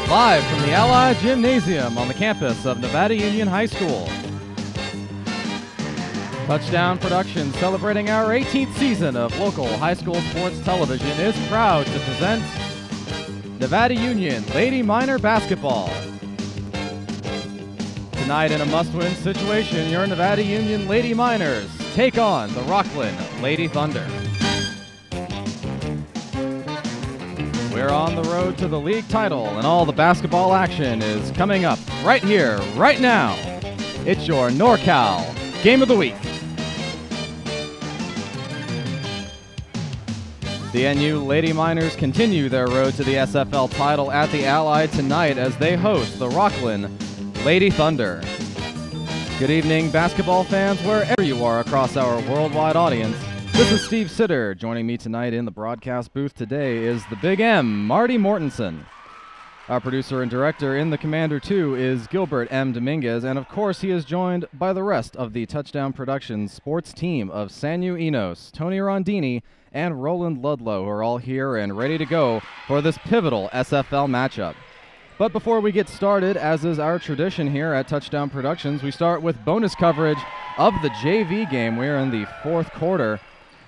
Live from the Ali Gymnasium on the campus of Nevada Union High School. Touchdown Productions, celebrating our 18th season of local high school sports television, is proud to present Nevada Union Lady Minor Basketball. Tonight in a must-win situation, your Nevada Union Lady Miners take on the Rocklin Lady Thunder. We're on the road to the league title, and all the basketball action is coming up right here, right now. It's your NorCal Game of the Week. The NU Lady Miners continue their road to the SFL title at the Allied tonight as they host the Rocklin Lady Thunder. Good evening, basketball fans, wherever you are across our worldwide audience. This is Steve Sitter. Joining me tonight in the broadcast booth today is the Big M, Marty Mortensen. Our producer and director in the Commander 2 is Gilbert M. Dominguez, and of course he is joined by the rest of the Touchdown Productions sports team of Sanyu Enos, Tony Rondini, and Roland Ludlow, who are all here and ready to go for this pivotal SFL matchup. But before we get started, as is our tradition here at Touchdown Productions, we start with bonus coverage of the JV game. We're in the fourth quarter,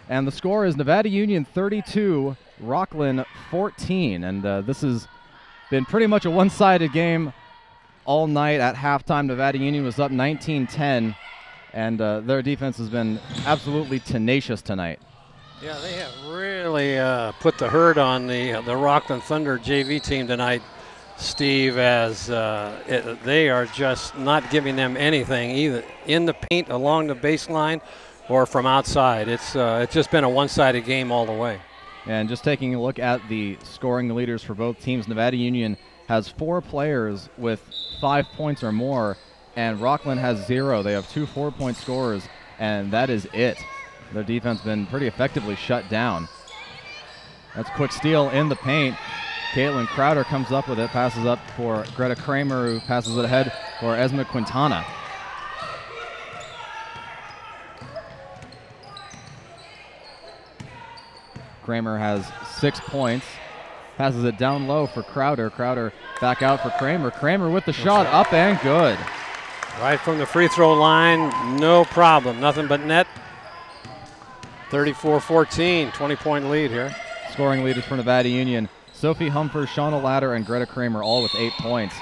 and the score is Nevada Union 32, Rocklin 14. And this has been pretty much a one-sided game all night. At halftime, Nevada Union was up 19-10, and their defense has been absolutely tenacious tonight. Yeah, they have really put the hurt on the Rocklin Thunder JV team tonight, Steve, as they are just not giving them anything, either in the paint, along the baseline, or from outside. It's just been a one-sided game all the way. And just taking a look at the scoring leaders for both teams, Nevada Union has 4 players with 5 points or more, and Rocklin has 0. They have 2 4-point scorers, and that is it. Their defense has been pretty effectively shut down. That's a quick steal in the paint. Caitlin Crowder comes up with it, passes up for Greta Kramer, who passes it ahead for Esma Quintana. Kramer has 6 points, passes it down low for Crowder. Crowder back out for Kramer. Kramer with the shot, up and good. Right from the free throw line, no problem, nothing but net. 34-14, 20-point lead here. Scoring leaders for Nevada Union, Sophie Humphers, Shauna Latter, and Greta Kramer, all with 8 points.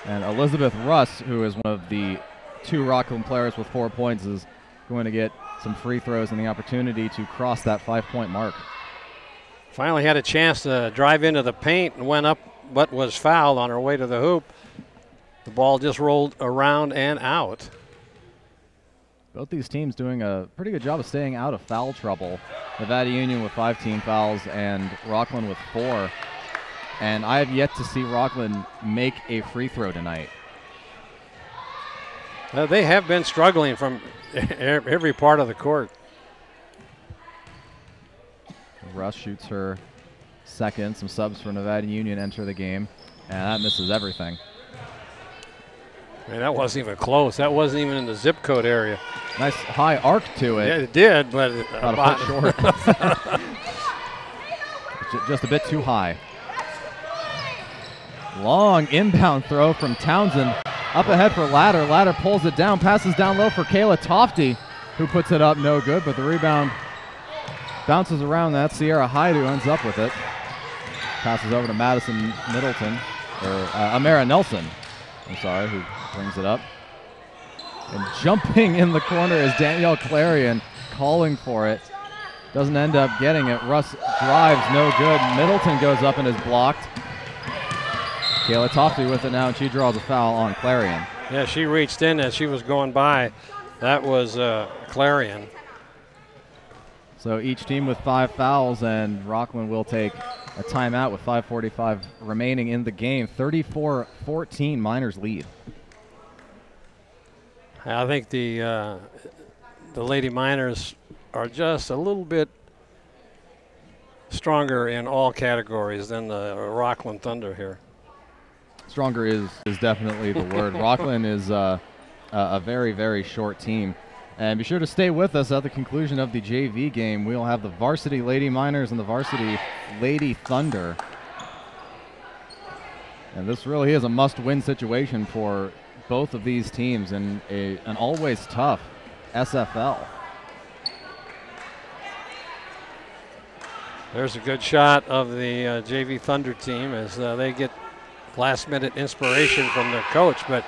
And Elizabeth Russ, who is one of the 2 Rocklin players with 4 points, is going to get some free throws and the opportunity to cross that 5-point mark. Finally had a chance to drive into the paint and went up, but was fouled on her way to the hoop. The ball just rolled around and out. Both these teams doing a pretty good job of staying out of foul trouble. Nevada Union with 5 team fouls and Rocklin with 4. And I have yet to see Rocklin make a free throw tonight. They have been struggling from every part of the court. Russ shoots her second. Some subs for Nevada Union enter the game, and that misses everything. Man, that wasn't even close. That wasn't even in the zip code area. Nice high arc to it. Yeah, it did, but about a foot short. Just a bit too high. Long inbound throw from Townsend. Up ahead for Latter. Latter pulls it down, passes down low for Kayla Tofty, who puts it up no good, but the rebound bounces around that. Sierra Hyde, who ends up with it. Passes over to Madison Middleton, or Amara Nelson, I'm sorry, who brings it up. And jumping in the corner is Danielle Clarion, calling for it. Doesn't end up getting it. Russ drives, no good. Middleton goes up and is blocked. Kayla Tofty with it now, and she draws a foul on Clarion. Yeah, she reached in as she was going by. That was Clarion. So each team with 5 fouls, and Rocklin will take a timeout with 5:45 remaining in the game. 34-14 Miners lead. I think the Lady Miners are just a little bit stronger in all categories than the Rocklin Thunder here. Stronger is definitely the word. Rocklin is a very, very short team. And be sure to stay with us at the conclusion of the JV game. We'll have the varsity Lady Miners and the varsity Lady Thunder. And this really is a must-win situation for both of these teams in an always tough SFL. There's a good shot of the JV Thunder team as they get last-minute inspiration from their coach, but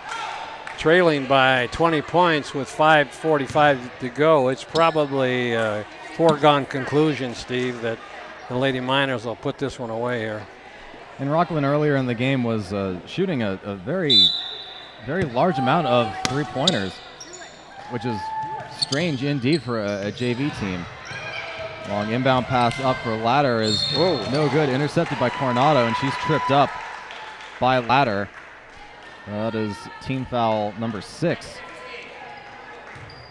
trailing by 20 points with 5:45 to go, it's probably a foregone conclusion, Steve, that the Lady Miners will put this one away here. And Rocklin earlier in the game was shooting a very, very large amount of three-pointers, which is strange indeed for a JV team. Long inbound pass up for Ladder is no good. Intercepted by Coronado, and she's tripped up by Ladder. That is team foul number 6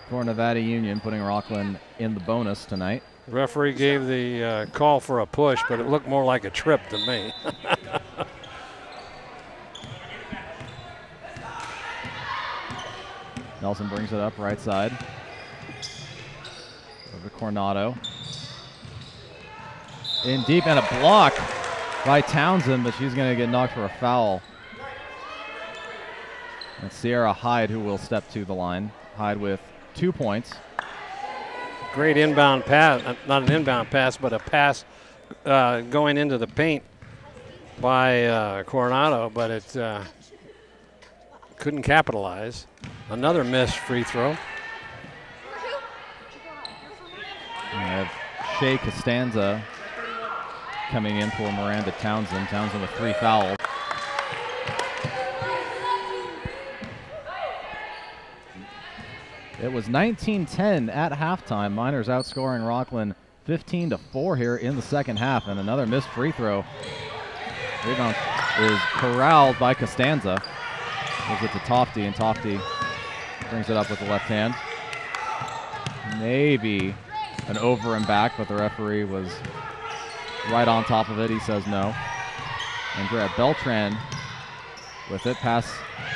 for Nevada Union, putting Rocklin in the bonus tonight. The referee gave the call for a push, but it looked more like a trip to me. Nelson brings it up right side. Over to Coronado. In deep, and a block by Townsend, but she's going to get knocked for a foul. And Sierra Hyde, who will step to the line. Hyde with 2 points. Great inbound pass, not an inbound pass, but a pass going into the paint by Coronado, but it couldn't capitalize. Another missed free throw. We have Shea Costanza coming in for Miranda Townsend. Townsend with 3 fouls. It was 19-10 at halftime. Miners outscoring Rocklin 15-4 here in the second half, and another missed free throw. Rebound is corralled by Costanza. Gives it to Tofty, and Tofty brings it up with the left hand. Maybe an over and back, but the referee was right on top of it. He says no. Andrea Beltran with it. Pass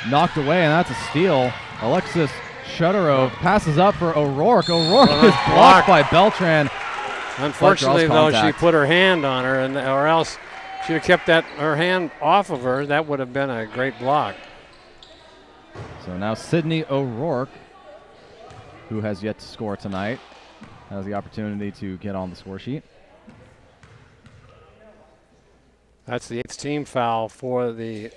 knocked away, and that's a steal. Alexis Shutterove passes up for O'Rourke. O'Rourke is blocked by Beltran. Unfortunately, though, she put her hand on her, or else she'd have kept her hand off of her. That would have been a great block. So now Sydney O'Rourke, who has yet to score tonight, has the opportunity to get on the score sheet. That's the 8th team foul for the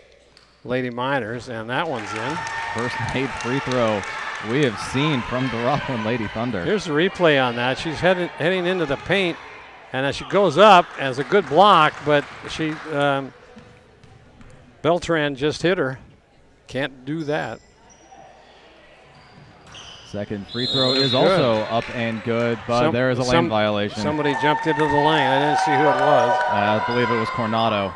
Lady Miners, and that one's in. First made free throw we have seen from the Rocklin Lady Thunder. Here's the replay on that. She's heading into the paint, and as she goes up, as a good block, but she Beltran just hit her. Can't do that. Second free throw is also up and good, but there is a lane violation. Somebody jumped into the lane. I didn't see who it was. I believe it was Coronado.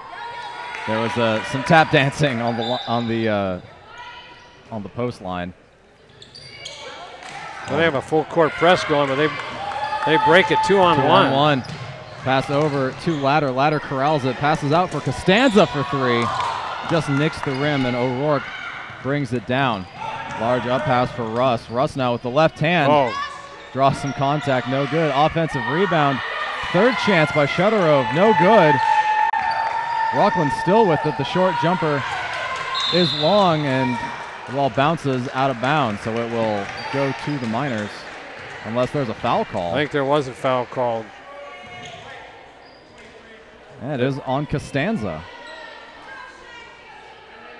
There was some tap dancing on the post line. Well, they have a full court press going, but they break it 2-on-1. Pass over to Ladder. Ladder corrals it. Passes out for Costanza for 3. Just nicks the rim, and O'Rourke brings it down. Large up pass for Russ. Russ now with the left hand. Draws some contact. No good. Offensive rebound. Third chance by Shutterove. No good. Rocklin still with it. The short jumper is long, and the ball bounces out of bounds, so it will go to the Miners unless there's a foul call. I think there was a foul called. And it is on Costanza.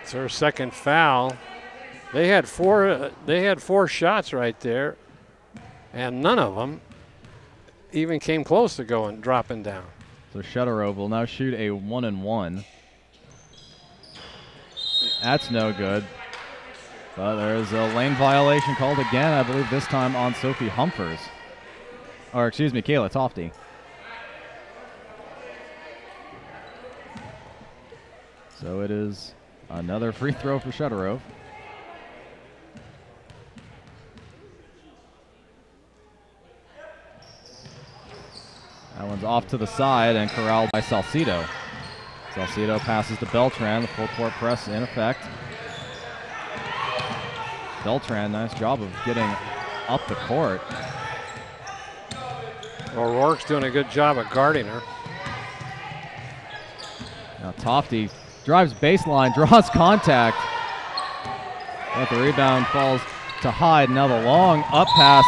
It's her second foul. They had four shots right there, and none of them even came close to dropping down. So Shutterove will now shoot a 1-and-1. That's no good. But there is a lane violation called again, I believe this time on Sophie Humphers. Or excuse me, Kayla Tofty. So it is another free throw for Shutterove. That one's off to the side and corralled by Salcido. Salcido passes to Beltran, the full court press in effect. Beltran, nice job of getting up the court. O'Rourke's doing a good job of guarding her. Now Tofty drives baseline, draws contact. But the rebound falls to Hyde. Now the long up pass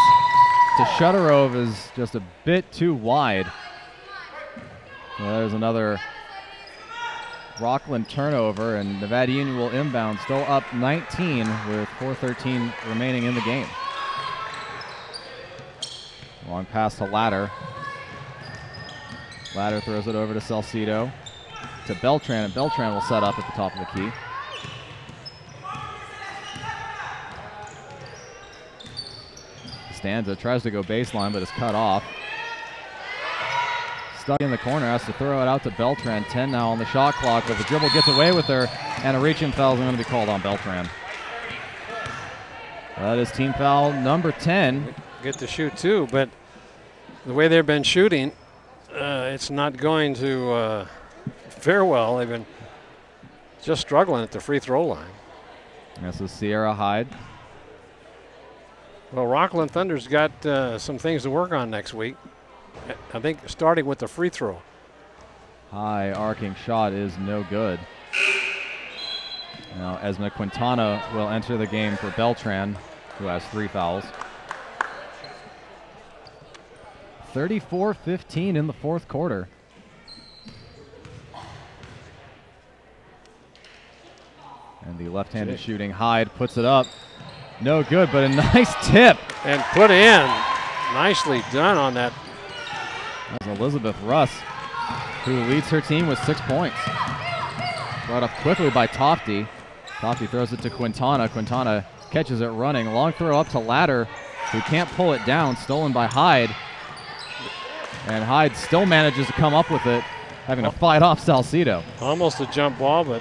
to Shutterove is just a bit too wide. So there's another Rocklin turnover, and Nevada Union will inbound, still up 19 with 4:13 remaining in the game. Long pass to Ladder. Ladder throws it over to Salcido, to Beltran, and Beltran will set up at the top of the key. Costanza tries to go baseline, but is cut off. Stuck in the corner, has to throw it out to Beltran. 10 now on the shot clock, but the dribble gets away with her, and a reach-in foul is going to be called on Beltran. That is team foul number 10. Get to shoot too, but the way they've been shooting, it's not going to fare well. They've been just struggling at the free throw line. This is Sierra Hyde. Well, Rocklin Thunder's got some things to work on next week. I think starting with the free throw. High arcing shot is no good. Now Esma Quintana will enter the game for Beltran, who has 3 fouls. 34-15 in the fourth quarter. And the left-handed shooting Hyde puts it up. No good, but a nice tip. And put in. Nicely done on that. That's Elizabeth Russ, who leads her team with 6 points. Brought up quickly by Tofty. Tofty throws it to Quintana. Quintana catches it running. Long throw up to Ladder, who can't pull it down. Stolen by Hyde. And Hyde still manages to come up with it, having to fight off Salcido. Almost a jump ball, but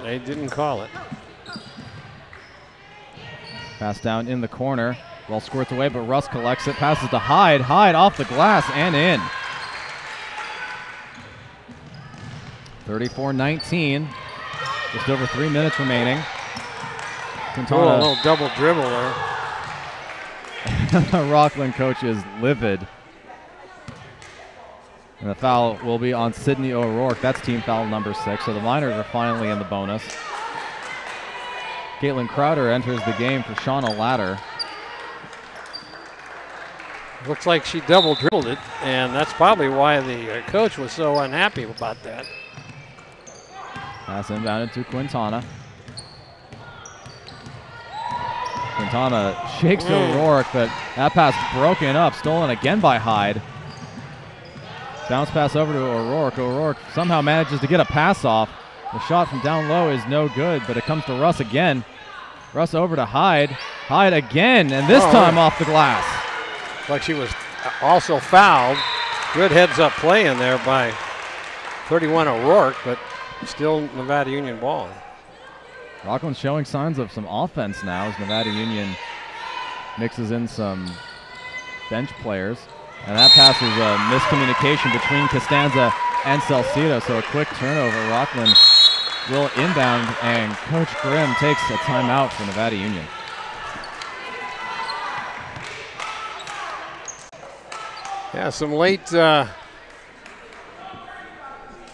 they didn't call it. Pass down in the corner. Ball squirts away, but Russ collects it. Passes to Hyde. Hyde off the glass and in. 34-19. Just over 3 minutes remaining. Quintana. A little double dribble there. The Rocklin coach is livid. And the foul will be on Sydney O'Rourke. That's team foul number 6. So the Miners are finally in the bonus. Caitlin Crowder enters the game for Shauna Ladder. Looks like she double dribbled it, and that's probably why the coach was so unhappy about that. Pass inbounded to Quintana. Quintana shakes O'Rourke, but that pass broken up, stolen again by Hyde. Bounce pass over to O'Rourke. O'Rourke somehow manages to get a pass off. The shot from down low is no good, but it comes to Russ again. Russ over to Hyde. Hyde again, and this time off the glass. Like she was also fouled. Good heads-up play in there by 31 O'Rourke, but still Nevada Union ball. Rockland's showing signs of some offense now as Nevada Union mixes in some bench players. And that pass is a miscommunication between Costanza and Salcido, so a quick turnover. Rocklin will inbound, and Coach Grimm takes a timeout for Nevada Union. Yeah, some late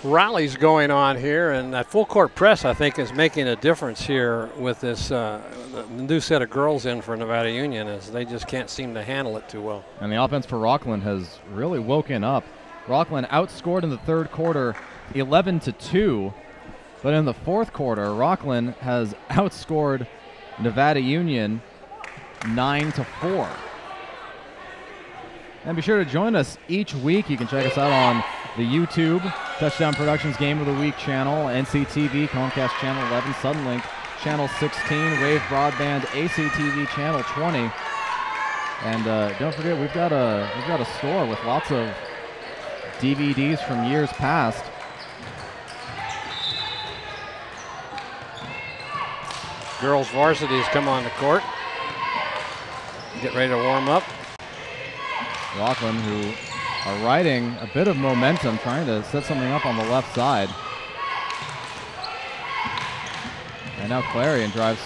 rallies going on here, and that full court press, I think, is making a difference here with this the new set of girls in for Nevada Union, as they just can't seem to handle it too well. And the offense for Rocklin has really woken up. Rocklin outscored in the third quarter 11-2, but in the fourth quarter, Rocklin has outscored Nevada Union 9-4. And be sure to join us each week. You can check us out on the YouTube, Touchdown Productions Game of the Week channel, NCTV, Comcast Channel 11, Suddenlink Channel 16, Wave Broadband, ACTV Channel 20. And don't forget, we've got a store with lots of DVDs from years past. Girls varsities come on the court. Get ready to warm up. Rocklin, who are riding a bit of momentum, trying to set something up on the left side. And now Clarion drives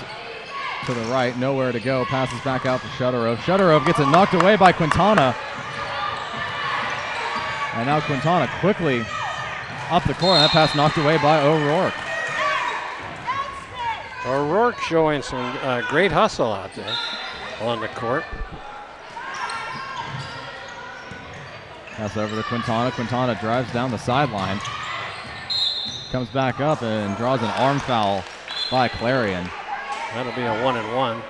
to the right, nowhere to go, passes back out to Shutterove. Shutterove gets it knocked away by Quintana. And now Quintana quickly up the court, and that pass knocked away by O'Rourke. O'Rourke showing some great hustle out there on the court. Pass over to Quintana. Quintana drives down the sideline. Comes back up and draws an arm foul by Clarion. That'll be a 1-and-1.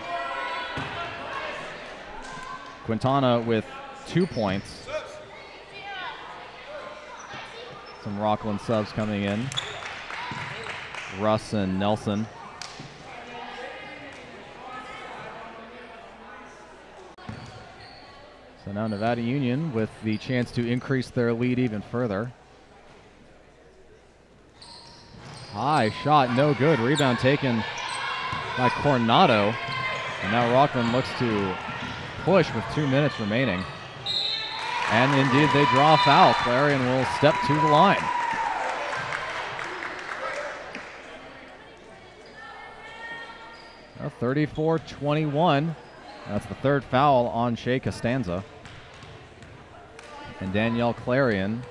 Quintana with 2 points. Some Rocklin subs coming in. Russ and Nelson. So now Nevada Union with the chance to increase their lead even further. High shot, no good. Rebound taken by Coronado. And now Rocklin looks to push with 2 minutes remaining. And indeed they draw a foul. Clarion will step to the line. Well, 34-21. That's the 3rd foul on Shea Costanza. And Danielle Clarion,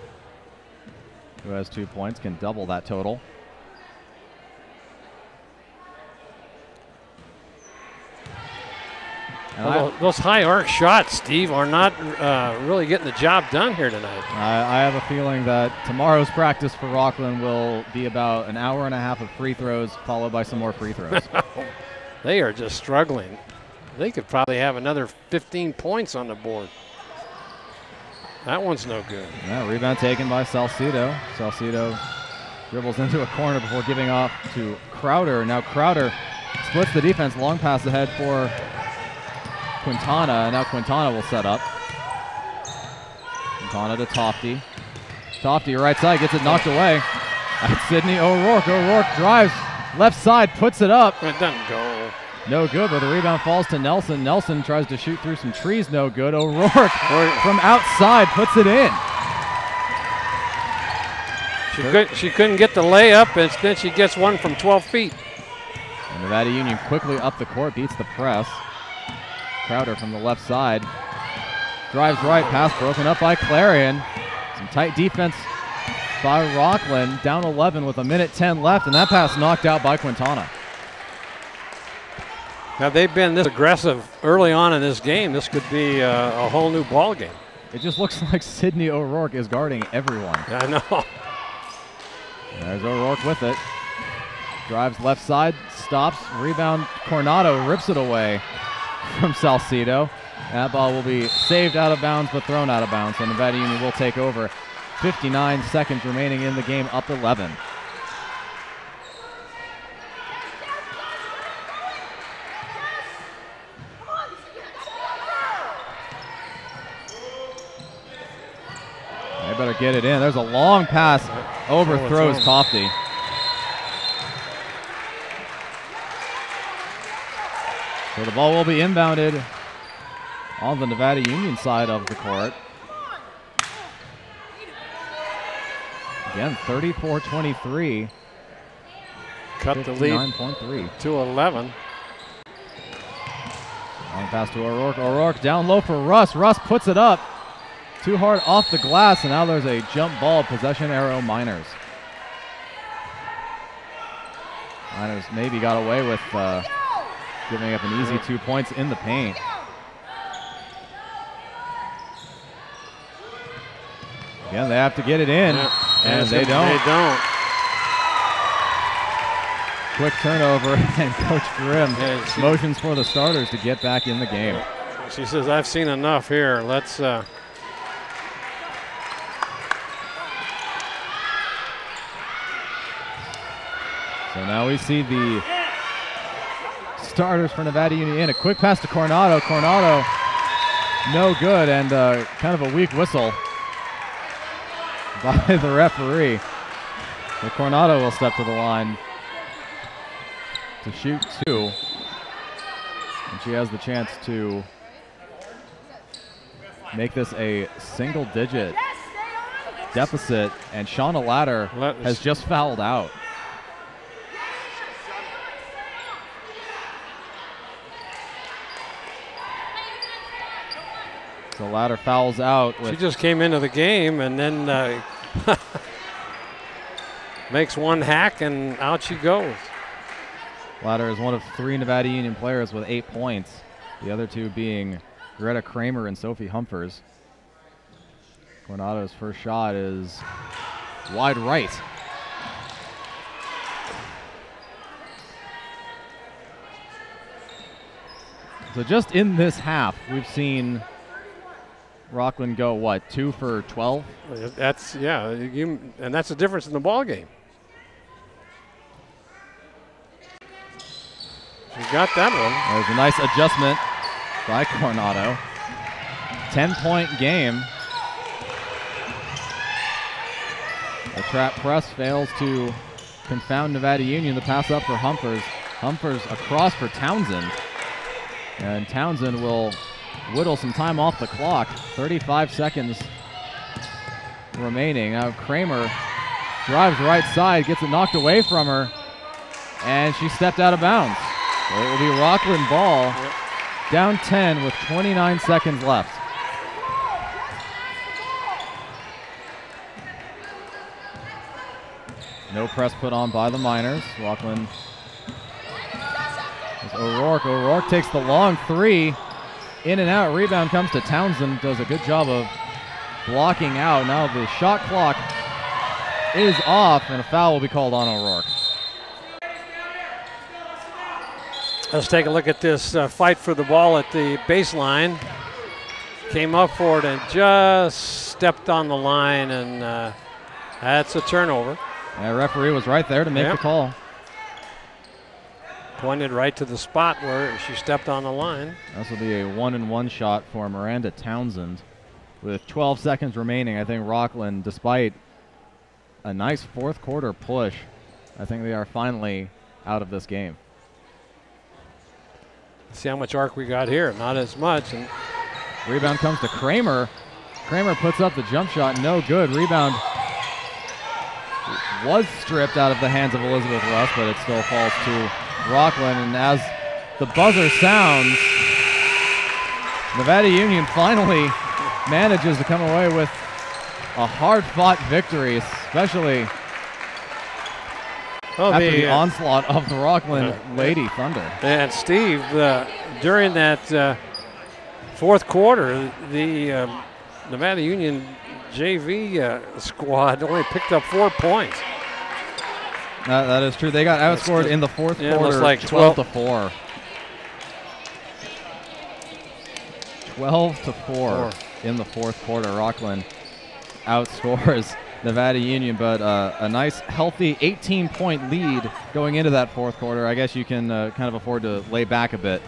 who has 2 points, can double that total. Well, those high arc shots, Steve, are not really getting the job done here tonight. I have a feeling that tomorrow's practice for Rocklin will be about an hour and a half of free throws, followed by some more free throws. They are just struggling. They could probably have another 15 points on the board. That one's no good. Yeah, rebound taken by Salcido. Salcido dribbles into a corner before giving off to Crowder. Now Crowder splits the defense. Long pass ahead for Quintana. Now Quintana will set up. Quintana to Tofty. Tofty right side gets it knocked away. That's Sydney O'Rourke. O'Rourke drives left side, puts it up. It doesn't go. No good, but the rebound falls to Nelson. Nelson tries to shoot through some trees, no good. O'Rourke from outside puts it in. She couldn't get the layup, and then she gets one from 12 feet. And Nevada Union quickly up the court, beats the press. Crowder from the left side. Drives right, pass broken up by Clarion. Some tight defense by Rocklin. Down 11 with 1:10 left, and that pass knocked out by Quintana. Now they've been this aggressive early on in this game. This could be a whole new ball game. It just looks like Sydney O'Rourke is guarding everyone. I know. There's O'Rourke with it. Drives left side, stops, rebound. Coronado rips it away from Salcido. That ball will be saved out of bounds, but thrown out of bounds. So Nevada Union will take over. 59 seconds remaining in the game, up 11. They better get it in. There's a long pass, overthrows Tofty. So the ball will be inbounded on the Nevada Union side of the court. Again, 34-23. Cut the lead 59.3 to 11. Long pass to O'Rourke. O'Rourke down low for Russ. Russ puts it up. Too hard off the glass, and now there's a jump ball, possession arrow Miners. Miners maybe got away with giving up an easy 2 points in the paint. Again, they have to get it in, and they don't. They don't. Quick turnover, and Coach Grimm motions for the starters to get back in the game. She says, I've seen enough here. Let's... So now we see the starters for Nevada Union. A quick pass to Coronado. Coronado, no good, and kind of a weak whistle by the referee. So Coronado will step to the line to shoot 2. And she has the chance to make this a single-digit deficit, and Shauna Latter has just fouled out. So Latter fouls out. She just came into the game and then makes one hack and out she goes. Latter is one of 3 Nevada Union players with 8 points. The other 2 being Greta Kramer and Sophie Humphers. Coronado's first shot is wide right. So just in this half, we've seen Rocklin go, what, 2 for 12? That's, yeah, and that's the difference in the ball game. She got that one. There's a nice adjustment by Coronado. 10-point game. The trap press fails to confound Nevada Union. The pass up for Humphers. Humphers across for Townsend. And Townsend will whittle some time off the clock. 35 seconds remaining. Now Kramer drives right side, gets it knocked away from her, and she stepped out of bounds. So it will be Rocklin ball, down 10 with 29 seconds left. No press put on by the Miners. Rocklin. O'Rourke. O'Rourke takes the long 3. In and out. Rebound comes to Townsend. Does a good job of blocking out. Now the shot clock is off, and a foul will be called on O'Rourke. Let's take a look at this fight for the ball at the baseline. Came up for it and just stepped on the line, and that's a turnover. The referee was right there to make the call. Pointed right to the spot where she stepped on the line. This will be a 1-and-1 shot for Miranda Townsend. With 12 seconds remaining, I think Rocklin, despite a nice fourth quarter push, I think they are finally out of this game. See how much arc we got here. Not as much. And rebound comes to Kramer. Kramer puts up the jump shot. No good. Rebound was stripped out of the hands of Elizabeth Russ, but it still falls to Rocklin. And as the buzzer sounds, Nevada Union finally manages to come away with a hard-fought victory, especially after the onslaught of the Rocklin Lady Thunder. And Steve, during that fourth quarter, the Nevada Union JV squad only picked up 4 points. That is true. They got outscored in the fourth quarter, it looks like 12-4. 12-4 in the fourth quarter. Rocklin outscores Nevada Union, but a nice, healthy 18-point lead going into that fourth quarter. I guess you can kind of afford to lay back a bit.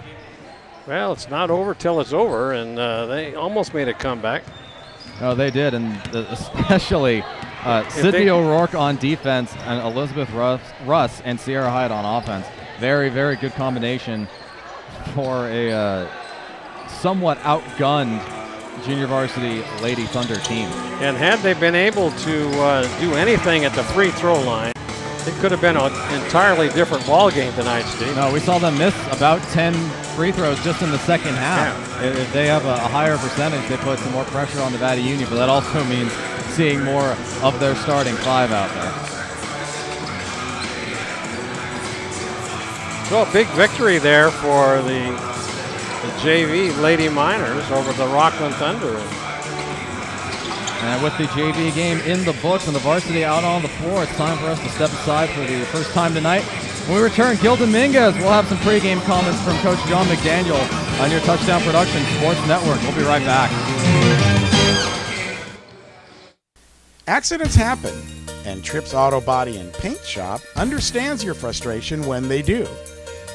Well, it's not over till it's over, and they almost made a comeback. Oh, they did, and especially Sydney O'Rourke on defense and Elizabeth Russ and Sierra Hyatt on offense. Very, very good combination for a somewhat outgunned junior varsity Lady Thunder team. And had they been able to do anything at the free throw line, it could have been an entirely different ball game tonight, Steve. No, we saw them miss about 10 free throws just in the second half. Yeah. If they have a higher percentage, they put some more pressure on Nevada Union, but that also means seeing more of their starting 5 out there. So a big victory there for the JV Lady Miners over the Rocklin Thunder. And with the JV game in the books and the varsity out on the floor, it's time for us to step aside for the first time tonight. When we return, Gildan Minguez will have some pregame comments from Coach John McDaniel on your Touchdown Production Sports Network. We'll be right back. Accidents happen, and Trips Auto Body and Paint Shop understands your frustration when they do.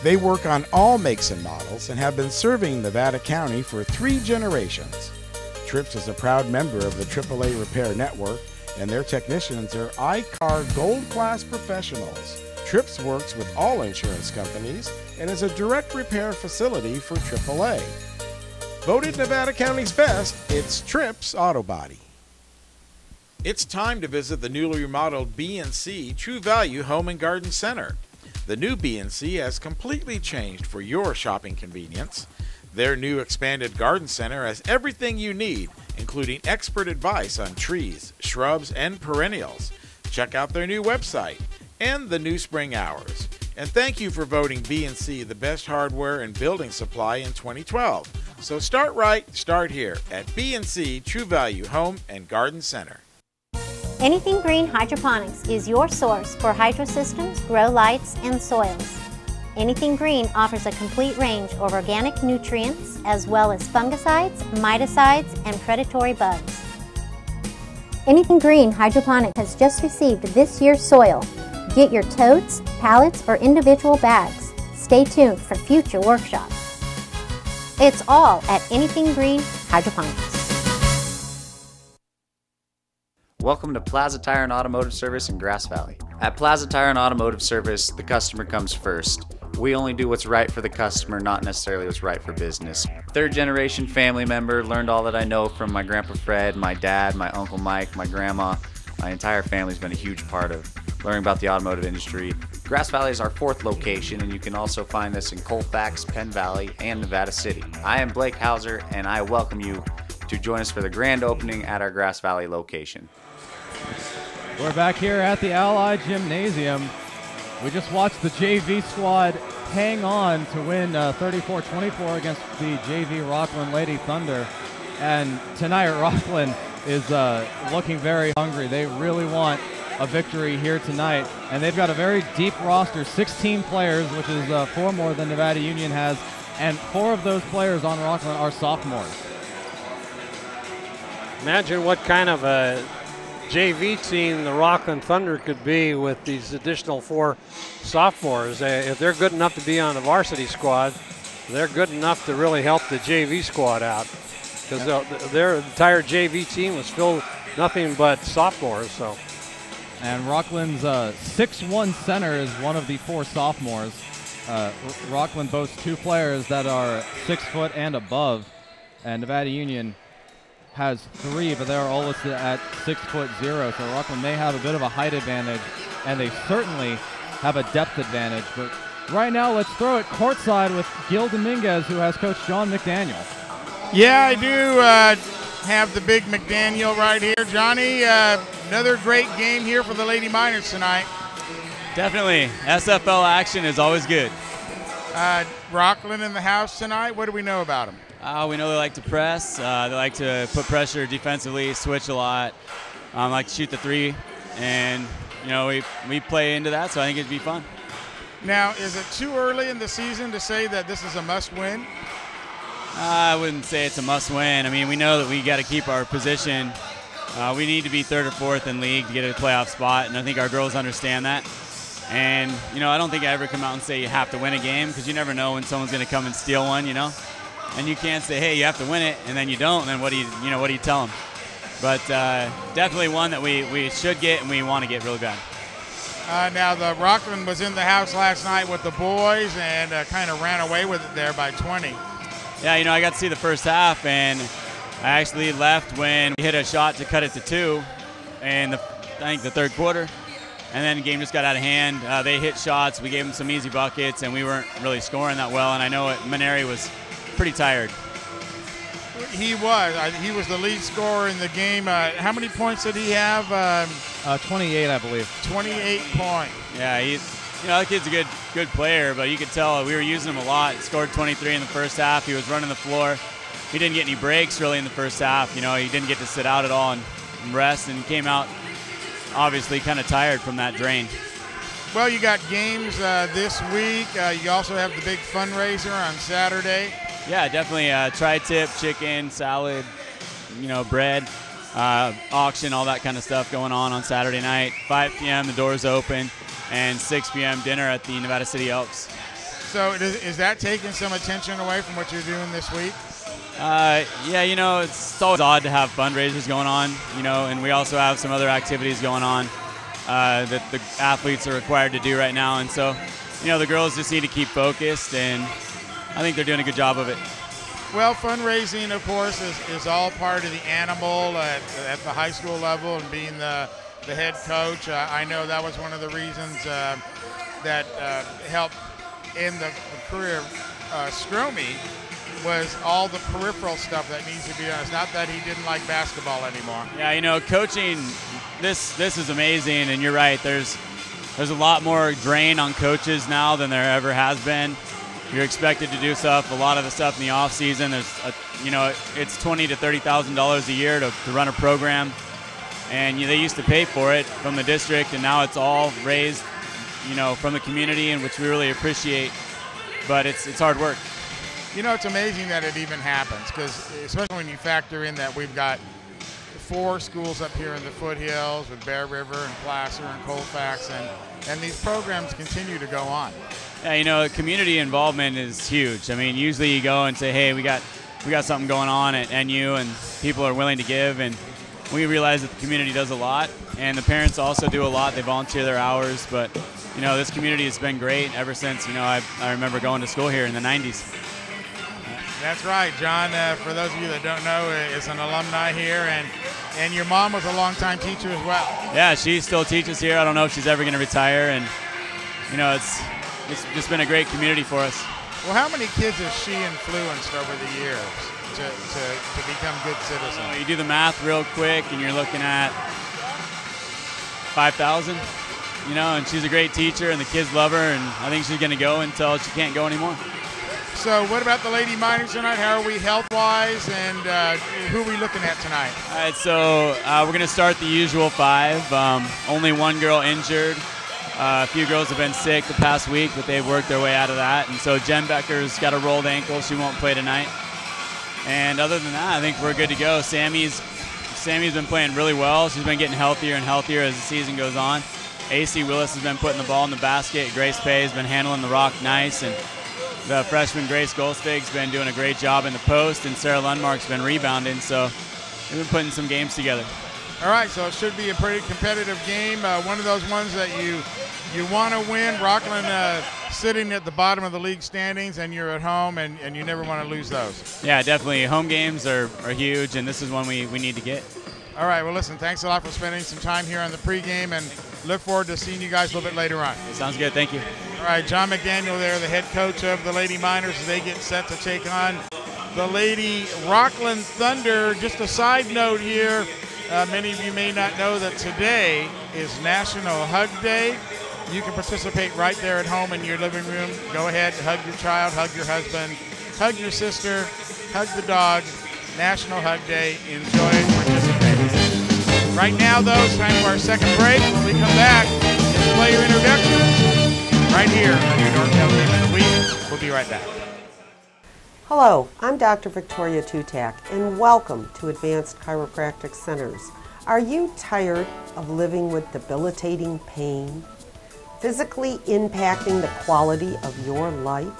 They work on all makes and models and have been serving Nevada County for 3 generations. Trips is a proud member of the AAA Repair Network, and their technicians are I-CAR Gold Class professionals. Trips works with all insurance companies and is a direct repair facility for AAA. Voted Nevada County's best, it's Trips Auto Body. It's time to visit the newly remodeled B&C True Value Home and Garden Center. The new B&C has completely changed for your shopping convenience. Their new expanded garden center has everything you need, including expert advice on trees, shrubs, and perennials. Check out their new website and the new spring hours. And thank you for voting B&C the best hardware and building supply in 2012. So start right, start here at B&C True Value Home and Garden Center. Anything Green Hydroponics is your source for hydro systems, grow lights, and soils. Anything Green offers a complete range of organic nutrients as well as fungicides, miticides, and predatory bugs. Anything Green Hydroponics has just received this year's soil. Get your totes, pallets, or individual bags. Stay tuned for future workshops. It's all at Anything Green Hydroponics. Welcome to Plaza Tire and Automotive Service in Grass Valley. At Plaza Tire and Automotive Service, the customer comes first. We only do what's right for the customer, not necessarily what's right for business. Third generation family member, learned all that I know from my Grandpa Fred, my dad, my Uncle Mike, my grandma. My entire family's been a huge part of learning about the automotive industry. Grass Valley is our 4th location, and you can also find us in Colfax, Penn Valley, and Nevada City. I am Blake Hauser, and I welcome you to join us for the grand opening at our Grass Valley location. We're back here at the Ali Gymnasium. We just watched the JV squad hang on to win 34-24 against the JV Rocklin Lady Thunder. And tonight Rocklin is looking very hungry. They really want a victory here tonight. And they've got a very deep roster, 16 players, which is 4 more than Nevada Union has. And 4 of those players on Rocklin are sophomores. Imagine what kind of a JV team the Rocklin Thunder could be with these additional 4 sophomores. If they're good enough to be on the varsity squad, they're good enough to really help the JV squad out, because their entire JV team was filled nothing but sophomores. So, and Rocklin's 6'1" center is one of the 4 sophomores. Rocklin boasts 2 players that are 6 foot and above, and Nevada Union has 3, but they're all listed at 6'0". So Rocklin may have a bit of a height advantage, and they certainly have a depth advantage. But right now, let's throw it courtside with Gil Dominguez, who has Coach John McDaniel. Yeah, I do have the big McDaniel right here. Johnny, another great game here for the Lady Miners tonight. Definitely. SFL action is always good. Rocklin in the house tonight. What do we know about them? We know they like to press. They like to put pressure defensively, switch a lot, like to shoot the 3. And, you know, we play into that, so I think it'd be fun. Now, is it too early in the season to say that this is a must-win? I wouldn't say it's a must-win. I mean, we know that we got to keep our position. We need to be 3rd or 4th in league to get a playoff spot, and I think our girls understand that. And, you know, I don't think I ever come out and say you have to win a game, because you never know when someone's going to come and steal one, you know. And you can't say, hey, you have to win it, and then you don't, and then what do you tell them? But definitely one that we should get and we want to get really bad. Now, the Rocklin was in the house last night with the boys and kind of ran away with it there by 20. Yeah, you know, I got to see the first half, and I actually left when we hit a shot to cut it to 2 in I think the 3rd quarter. And then the game just got out of hand. They hit shots. We gave them some easy buckets, and we weren't really scoring that well. And I know Maneri was pretty tired. He was the lead scorer in the game. How many points did he have? 28, I believe. 28 points. Yeah, the kid's a good player, but you could tell we were using him a lot. He scored 23 in the first half. He was running the floor. He didn't get any breaks really in the first half. You know, he didn't get to sit out at all and rest, and came out obviously kind of tired from that drain. Well, you got games this week. You also have the big fundraiser on Saturday. Yeah, definitely. Tri-tip, chicken, salad, you know, bread, auction, all that kind of stuff going on Saturday night. 5 p.m. the doors open, and 6 p.m. dinner at the Nevada City Elks. So is that taking some attention away from what you're doing this week? Yeah, you know, it's always odd to have fundraisers going on, you know, and we also have some other activities going on that the athletes are required to do right now. And so, you know, the girls just need to keep focused, and I think they're doing a good job of it. Well, fundraising, of course, is all part of the animal at the high school level, and being the head coach. I know that was one of the reasons that helped in the career of Stromey, was all the peripheral stuff that needs to be done. It's not that he didn't like basketball anymore. Yeah, you know, coaching, this is amazing, and you're right. There's there's a lot more drain on coaches now than there ever has been. You're expected to do stuff, a lot of the stuff in the off season. There's, it's $20,000 to $30,000 a year to run a program, and they used to pay for it from the district, and now it's all raised, from the community, and which we really appreciate. But it's hard work. It's amazing that it even happens, because especially when you factor in that we've got 4 schools up here in the foothills with Bear River and Placer and Colfax, and these programs continue to go on. Yeah, community involvement is huge. I mean, usually you go and say, hey, we got something going on at NU, and people are willing to give, and we realize that the community does a lot, and the parents also do a lot. They volunteer their hours, but this community has been great ever since I remember going to school here in the 90s. That's right, John. For those of you that don't know, is an alumni here, and your mom was a longtime teacher as well. Yeah, she still teaches here. I don't know if she's ever going to retire, and it's just been a great community for us. Well, how many kids has she influenced over the years to become good citizens? You do the math real quick, and you're looking at 5,000. And she's a great teacher, and the kids love her, and I think she's going to go until she can't go anymore. So what about the Lady Miners tonight? How are we health-wise, and who are we looking at tonight? All right, so we're going to start the usual 5. Only one girl injured. A few girls have been sick the past week, but they've worked their way out of that. And so Jen Becker's got a rolled ankle. She won't play tonight. And other than that, I think we're good to go. Sammy's been playing really well. She's been getting healthier and healthier as the season goes on. AC Willis has been putting the ball in the basket. Grace Pay has been handling the rock nice. And the freshman Grace Goldstig's been doing a great job in the post. And Sarah Lundmark's been rebounding. So they've been putting some games together. All right, so it should be a pretty competitive game. One of those ones that you want to win. Rocklin sitting at the bottom of the league standings, and you're at home, and you never want to lose those. Yeah, definitely. Home games are huge, and this is one we need to get. All right, well, listen, thanks a lot for spending some time here on the pregame, and look forward to seeing you guys a little bit later on. Sounds good. Thank you. All right, John McDaniel there, the head coach of the Lady Miners, as they get set to take on the Lady Rocklin Thunder. Just a side note here, many of you may not know that today is National Hug Day. You can participate right there at home in your living room. Go ahead, hug your child, hug your husband, hug your sister, hug the dog. National Hug Day. Enjoy it, participate. Right now, though, it's time for our second break. When we come back, it's player introductions right here on your NorCal Game of the Week. We'll be right back. Hello, I'm Dr. Victoria Tutak, and welcome to Advanced Chiropractic Centers. Are you tired of living with debilitating pain, physically impacting the quality of your life?